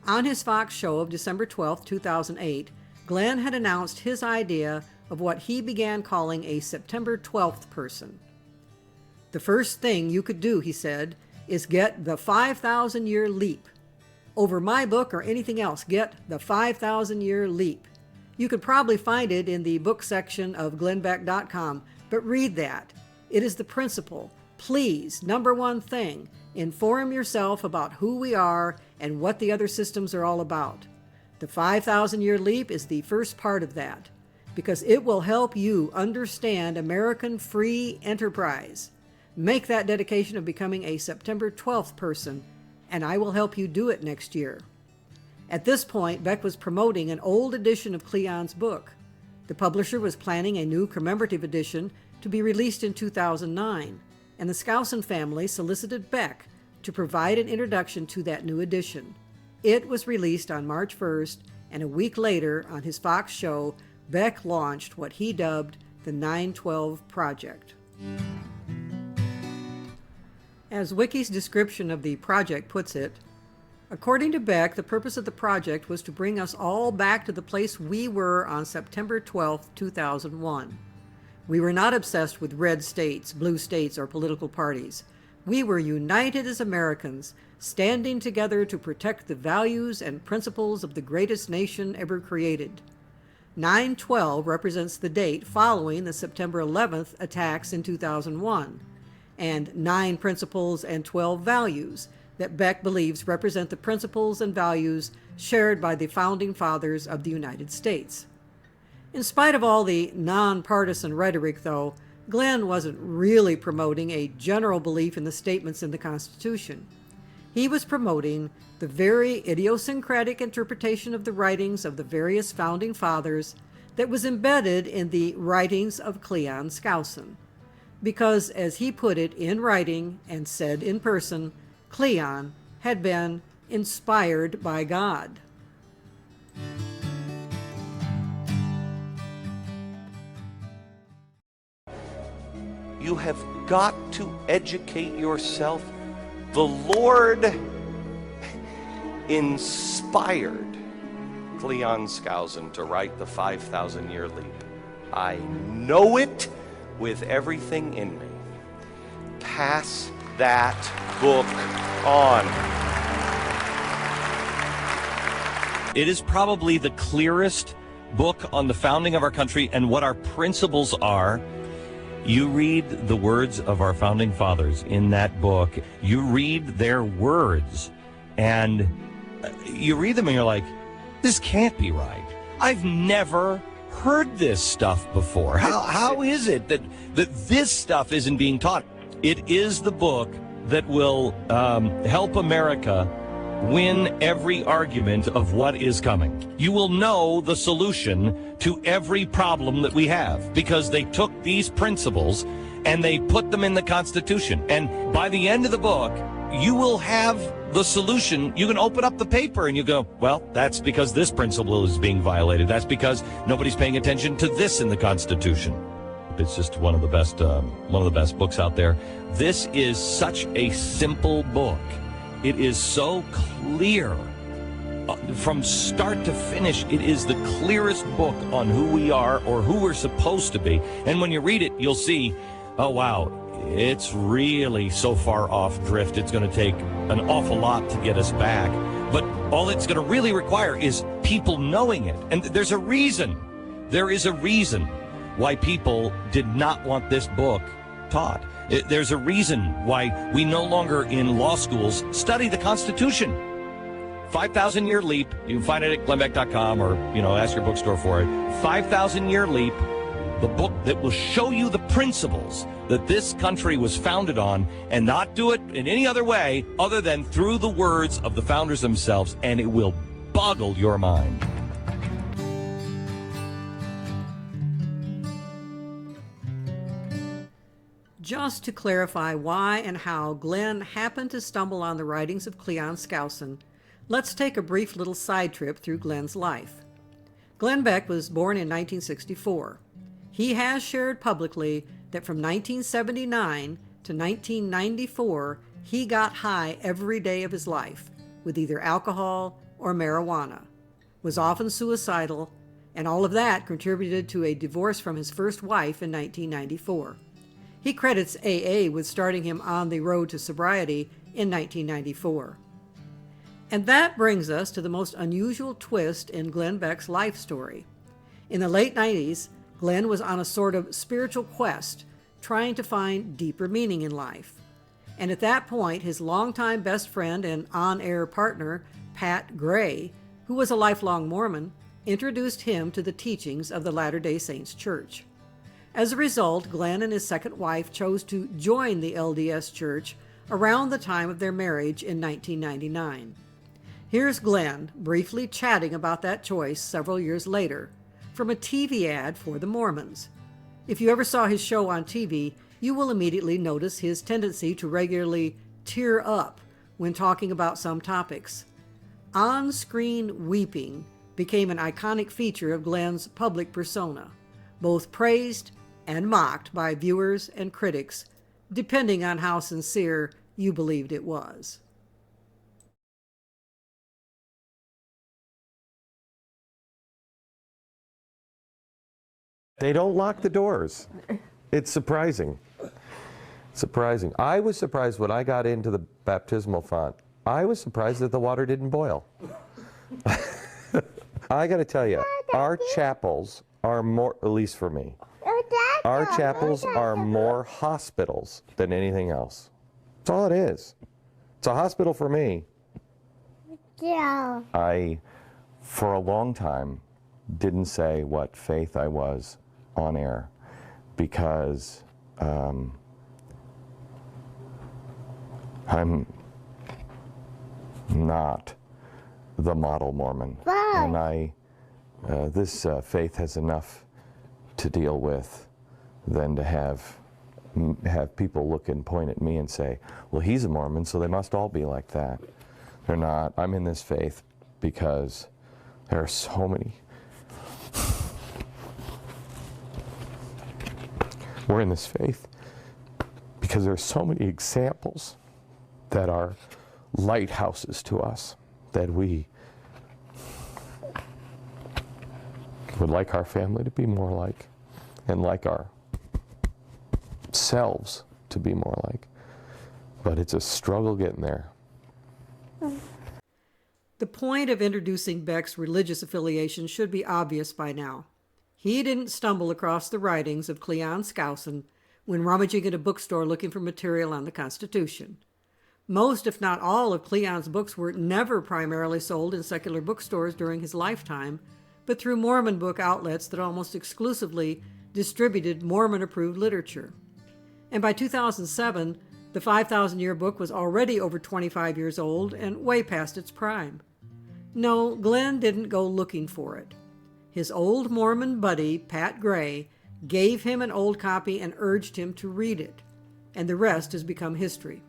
S6: On his Fox show of December 12, 2008, Glenn had announced his idea of what he began calling a September 12th person. The first thing you could do, he said, is get the 5,000-year leap. Over my book or anything else, get the 5,000-year leap. You could probably find it in the book section of glennbeck.com, but read that. It is the principle. Please, number one thing, inform yourself about who we are and what the other systems are all about. The 5,000-year leap is the first part of that, because it will help you understand American free enterprise. Make that dedication of becoming a September 12th person, and I will help you do it next year. At this point, Beck was promoting an old edition of Cleon's book. The publisher was planning a new commemorative edition to be released in 2009, and the Skousen family solicited Beck to provide an introduction to that new edition. It was released on March 1st, and a week later, on his Fox show, Beck launched what he dubbed the 9/12 Project. As Wiki's description of the project puts it, according to Beck, the purpose of the project was to bring us all back to the place we were on September 12, 2001. We were not obsessed with red states, blue states, or political parties. We were united as Americans, standing together to protect the values and principles of the greatest nation ever created. 9/12 represents the date following the September 11th attacks in 2001, and 9 principles and 12 values that Beck believes represent the principles and values shared by the founding fathers of the United States. In spite of all the nonpartisan rhetoric, though, Glenn wasn't really promoting a general belief in the statements in the Constitution. He was promoting the very idiosyncratic interpretation of the writings of the various founding fathers that was embedded in the writings of Cleon Skousen. Because, as he put it in writing and said in person, Cleon had been inspired by God.
S13: You have got to educate yourself. The Lord inspired Cleon Skousen to write the 5,000-year leap. I know it with everything in me. Pass that book on.
S11: It is probably the clearest book on the founding of our country and what our principles are. You read the words of our founding fathers in that book. You read their words, and you read them and you're like, this can't be right. I've never heard this stuff before. How is it that this stuff isn't being taught? It is the book that will help America win every argument of what is coming. You will know the solution to every problem that we have, because they took these principles and they put them in the Constitution. And by the end of the book, you will have the solution, you can open up the paper and you go, well, that's because this principle is being violated. That's because nobody's paying attention to this in the Constitution. It's just one of the best books out there. This is such a simple book. It is so clear. From start to finish, it is the clearest book on who we are or who we're supposed to be. And when you read it, you'll see, oh, wow, it's really so far off drift. It's going to take an awful lot to get us back. But all it's going to really require is people knowing it. And there's a reason. There is a reason why people did not want this book taught. There's a reason why we no longer in law schools study the Constitution. 5,000 Year Leap. You can find it at glennbeck.com or, ask your bookstore for it. 5,000 Year Leap, the book that will show you the principles that this country was founded on and not do it in any other way other than through the words of the founders themselves, and it will boggle your mind.
S6: Just to clarify why and how Glenn happened to stumble on the writings of Cleon Skousen, let's take a brief little side trip through Glenn's life. Glenn Beck was born in 1964. He has shared publicly that from 1979 to 1994, he got high every day of his life with either alcohol or marijuana, was often suicidal, and all of that contributed to a divorce from his first wife in 1994. He credits AA with starting him on the road to sobriety in 1994. And that brings us to the most unusual twist in Glenn Beck's life story. In the late 90s, Glenn was on a sort of spiritual quest, trying to find deeper meaning in life. And at that point, his longtime best friend and on-air partner, Pat Gray, who was a lifelong Mormon, introduced him to the teachings of the Latter-day Saints Church. As a result, Glenn and his second wife chose to join the LDS Church around the time of their marriage in 1999. Here's Glenn briefly chatting about that choice several years later from a TV ad for the Mormons. If you ever saw his show on TV, you will immediately notice his tendency to regularly tear up when talking about some topics. On-screen weeping became an iconic feature of Glenn's public persona, both praised and mocked by viewers and critics, depending on how sincere you believed it was.
S14: They don't lock the doors. It's surprising. Surprising. I was surprised when I got into the baptismal font. I was surprised that the water didn't boil. I got to tell you, our chapels are more, at least for me, our chapels are more hospitals than anything else. That's all it is. It's a hospital for me. Yeah. I, for a long time, didn't say what faith I was on air because I'm not the model Mormon. And this faith has enough to deal with than to have people look and point at me and say, well, he's a Mormon, so they must all be like that. They're not. I'm in this faith because there are so many. We're in this faith because there are so many examples that are lighthouses to us that we would like our family to be more like, and like ourselves to be more like. But it's a struggle getting there.
S6: The point of introducing Beck's religious affiliation should be obvious by now. He didn't stumble across the writings of Cleon Skousen when rummaging at a bookstore looking for material on the Constitution. Most, if not all, of Cleon's books were never primarily sold in secular bookstores during his lifetime, but through Mormon book outlets that almost exclusively distributed Mormon-approved literature. And by 2007, the 5,000 Year book was already over 25 years old and way past its prime. No, Glenn didn't go looking for it. His old Mormon buddy, Pat Gray, gave him an old copy and urged him to read it, and the rest has become history.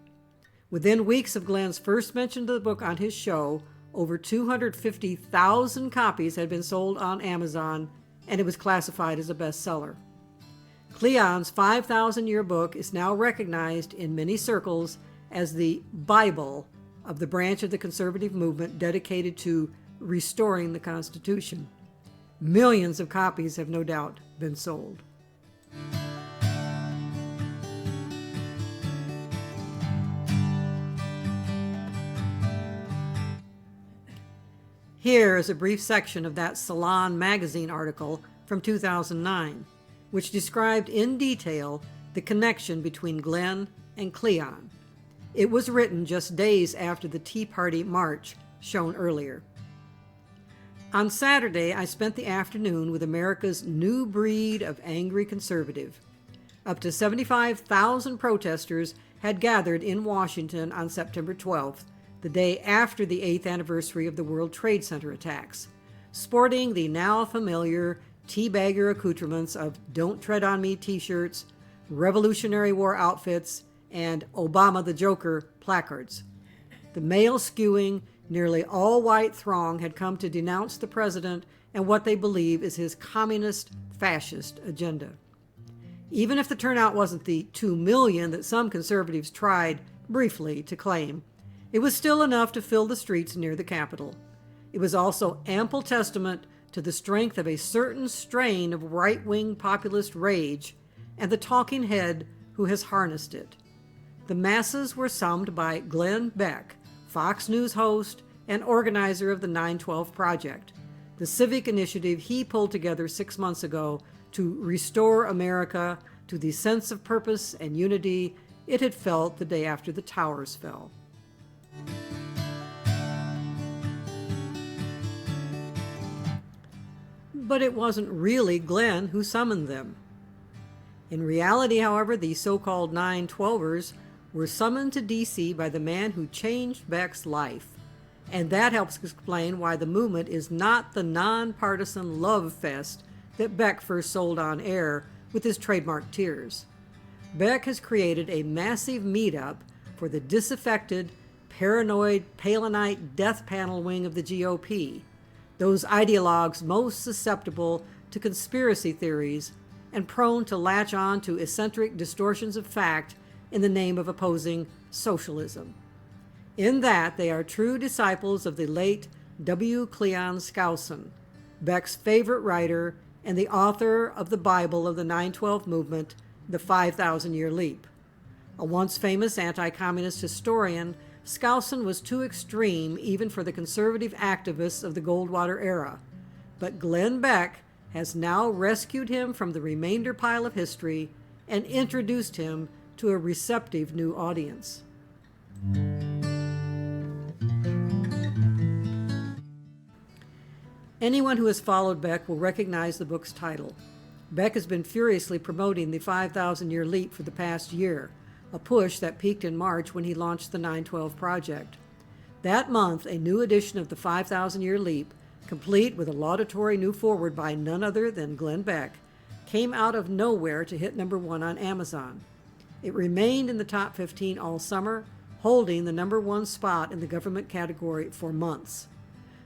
S6: Within weeks of Glenn's first mention of the book on his show, over 250,000 copies had been sold on Amazon, and it was classified as a bestseller. Cleon's 5,000-year book is now recognized in many circles as the Bible of the branch of the conservative movement dedicated to restoring the Constitution. Millions of copies have no doubt been sold. Here is a brief section of that Salon magazine article from 2009, which described in detail the connection between Glenn and Cleon. It was written just days after the Tea Party march shown earlier. On Saturday, I spent the afternoon with America's new breed of angry conservative. Up to 75,000 protesters had gathered in Washington on September 12th, the day after the 8th anniversary of the World Trade Center attacks, sporting the now familiar teabagger accoutrements of Don't Tread on Me t-shirts, Revolutionary War outfits, and Obama the Joker placards. The male-skewing, nearly all-white throng had come to denounce the president and what they believe is his communist, fascist agenda. Even if the turnout wasn't the 2 million that some conservatives tried briefly to claim, it was still enough to fill the streets near the Capitol. It was also ample testament to the strength of a certain strain of right-wing populist rage and the talking head who has harnessed it. The masses were summed by Glenn Beck, Fox News host and organizer of the 9/12 Project, the civic initiative he pulled together 6 months ago to restore America to the sense of purpose and unity it had felt the day after the towers fell. But it wasn't really Glenn who summoned them. In reality, however, the so-called 9/12ers were summoned to D.C. by the man who changed Beck's life, and that helps explain why the movement is not the nonpartisan love fest that Beck first sold on air with his trademark tears. Beck has created a massive meetup for the disaffected, paranoid, Palinite death panel wing of the GOP, those ideologues most susceptible to conspiracy theories and prone to latch on to eccentric distortions of fact in the name of opposing socialism. In that, they are true disciples of the late W. Cleon Skousen, Beck's favorite writer and the author of the Bible of the 9/12 movement, The 5,000-Year Leap. A once famous anti-communist historian, Skousen was too extreme even for the conservative activists of the Goldwater era, but Glenn Beck has now rescued him from the remainder pile of history and introduced him to a receptive new audience. Anyone who has followed Beck will recognize the book's title. Beck has been furiously promoting the 5,000-Year Leap for the past year, a push that peaked in March when he launched the 9/12 Project. That month, a new edition of the 5,000-Year Leap, complete with a laudatory new foreword by none other than Glenn Beck, came out of nowhere to hit #1 on Amazon. It remained in the top 15 all summer, holding the #1 spot in the government category for months.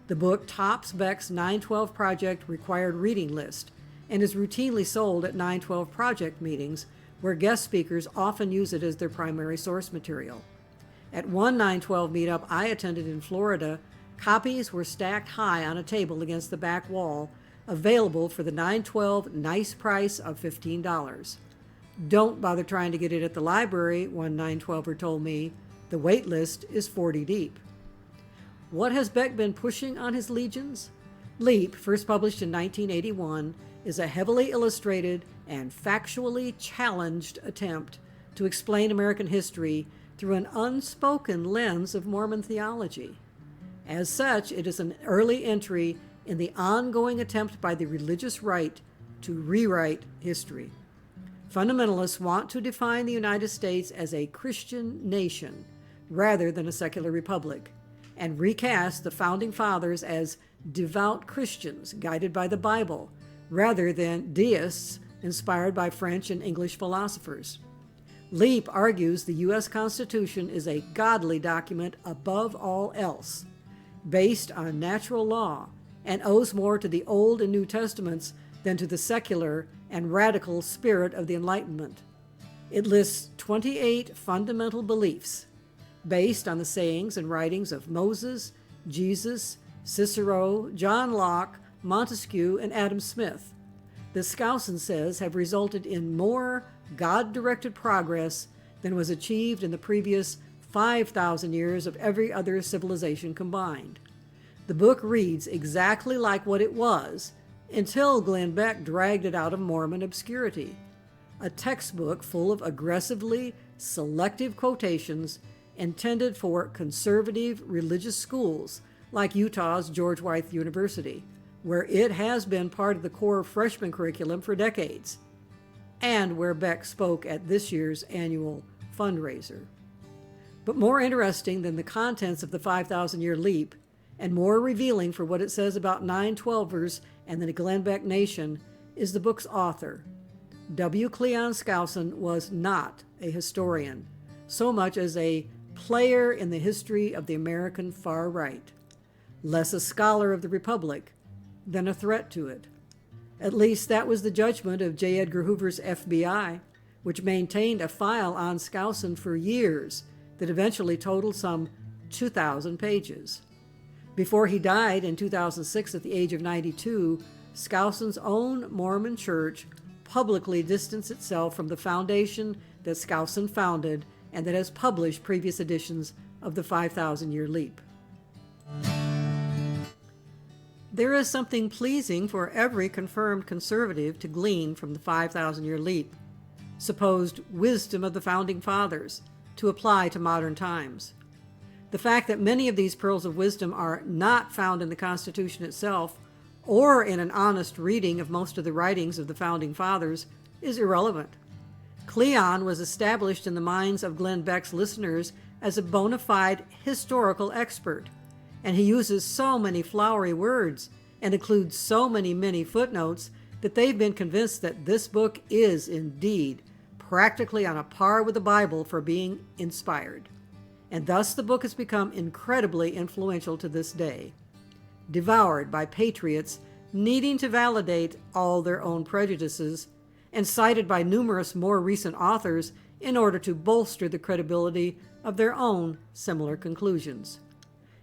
S6: The book tops Beck's 9/12 Project required reading list and is routinely sold at 9/12 Project meetings, where guest speakers often use it as their primary source material. At one 9/12 meetup I attended in Florida, copies were stacked high on a table against the back wall, available for the 9/12 nice price of $15. Don't bother trying to get it at the library, one 9/12er told me. The wait list is 40 deep. What has Beck been pushing on his legions? Leap, first published in 1981, is a heavily illustrated and factually challenged attempt to explain American history through an unspoken lens of Mormon theology. As such, it is an early entry in the ongoing attempt by the religious right to rewrite history. Fundamentalists want to define the United States as a Christian nation rather than a secular republic, and recast the Founding Fathers as devout Christians guided by the Bible, rather than deists inspired by French and English philosophers. Leap argues the U.S. Constitution is a godly document above all else, based on natural law, and owes more to the Old and New Testaments than to the secular and radical spirit of the Enlightenment. It lists 28 fundamental beliefs based on the sayings and writings of Moses, Jesus, Cicero, John Locke, Montesquieu, and Adam Smith, that Skousen says have resulted in more God-directed progress than was achieved in the previous 5,000 years of every other civilization combined. The book reads exactly like what it was until Glenn Beck dragged it out of Mormon obscurity. A textbook full of aggressively selective quotations intended for conservative religious schools like Utah's George Wythe University, where it has been part of the core freshman curriculum for decades, and where Beck spoke at this year's annual fundraiser. But more interesting than the contents of the 5,000-year leap, and more revealing for what it says about 912ers and the Glenn Beck Nation, is the book's author. W. Cleon Skousen was not a historian, so much as a player in the history of the American far right, less a scholar of the Republic than a threat to it. At least that was the judgment of J. Edgar Hoover's FBI, which maintained a file on Skousen for years that eventually totaled some 2,000 pages. Before he died in 2006 at the age of 92, Skousen's own Mormon church publicly distanced itself from the foundation that Skousen founded and that has published previous editions of the 5,000-year leap. There is something pleasing for every confirmed conservative to glean from the 5,000-year leap, supposed wisdom of the Founding Fathers, to apply to modern times. The fact that many of these pearls of wisdom are not found in the Constitution itself or in an honest reading of most of the writings of the Founding Fathers is irrelevant. Cleon was established in the minds of Glenn Beck's listeners as a bona fide historical expert, and he uses so many flowery words and includes so many footnotes that they've been convinced that this book is indeed practically on a par with the Bible for being inspired. And thus the book has become incredibly influential to this day, devoured by patriots needing to validate all their own prejudices, and cited by numerous more recent authors in order to bolster the credibility of their own similar conclusions.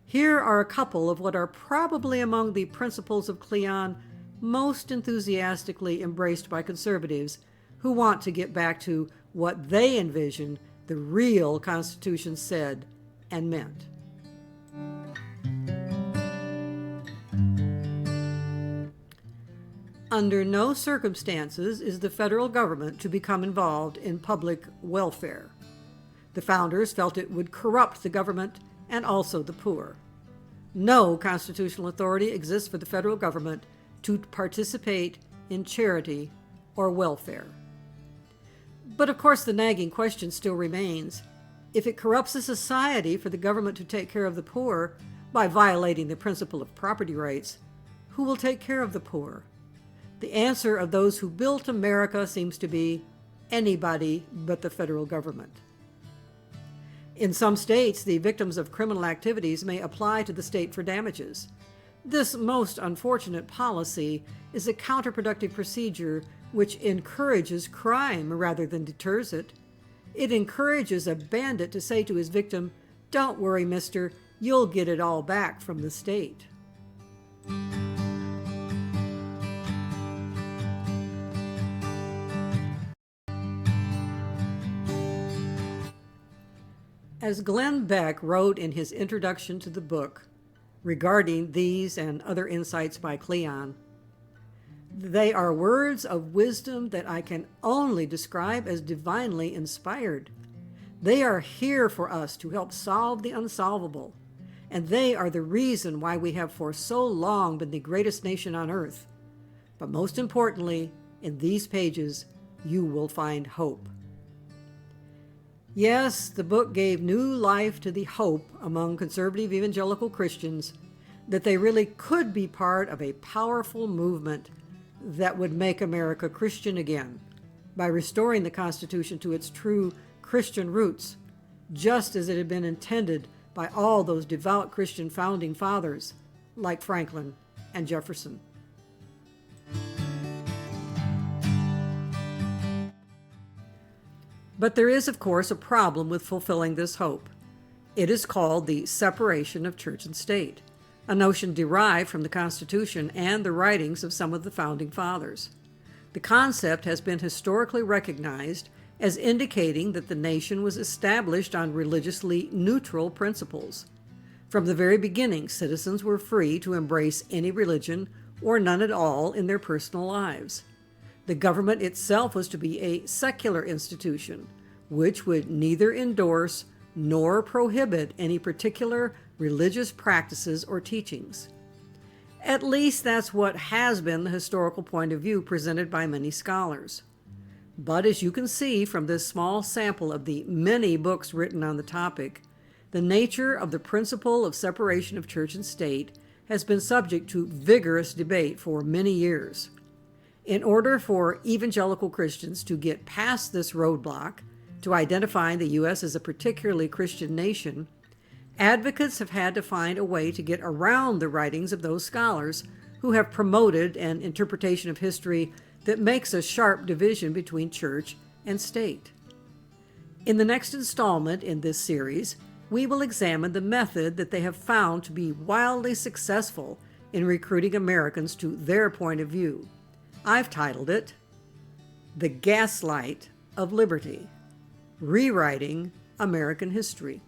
S6: Here are a couple of what are probably among the principles of Cleon most enthusiastically embraced by conservatives who want to get back to what they envision the real Constitution said and meant. Under no circumstances is the federal government to become involved in public welfare. The founders felt it would corrupt the government and also the poor. No constitutional authority exists for the federal government to participate in charity or welfare. But of course the nagging question still remains. If it corrupts a society for the government to take care of the poor by violating the principle of property rights, who will take care of the poor? The answer of those who built America seems to be anybody but the federal government. In some states, the victims of criminal activities may apply to the state for damages. This most unfortunate policy is a counterproductive procedure which encourages crime rather than deters it. It encourages a bandit to say to his victim, "Don't worry, mister, you'll get it all back from the state." As Glenn Beck wrote in his introduction to the book regarding these and other insights by Cleon, they are words of wisdom that I can only describe as divinely inspired. They are here for us to help solve the unsolvable, and they are the reason why we have for so long been the greatest nation on earth. But most importantly, in these pages, you will find hope. Yes, the book gave new life to the hope among conservative evangelical Christians that they really could be part of a powerful movement that would make America Christian again by restoring the Constitution to its true Christian roots, just as it had been intended by all those devout Christian founding fathers like Franklin and Jefferson. But there is, of course, a problem with fulfilling this hope. It is called the separation of church and state, a notion derived from the Constitution and the writings of some of the founding fathers. The concept has been historically recognized as indicating that the nation was established on religiously neutral principles. From the very beginning, citizens were free to embrace any religion or none at all in their personal lives. The government itself was to be a secular institution, which would neither endorse nor prohibit any particular religious practices or teachings. At least that's what has been the historical point of view presented by many scholars. But as you can see from this small sample of the many books written on the topic, the nature of the principle of separation of church and state has been subject to vigorous debate for many years. In order for evangelical Christians to get past this roadblock to identifying the U.S. as a particularly Christian nation, advocates have had to find a way to get around the writings of those scholars who have promoted an interpretation of history that makes a sharp division between church and state. In the next installment in this series, we will examine the method that they have found to be wildly successful in recruiting Americans to their point of view. I've titled it, The Gaslight of Liberty, Rewriting American History.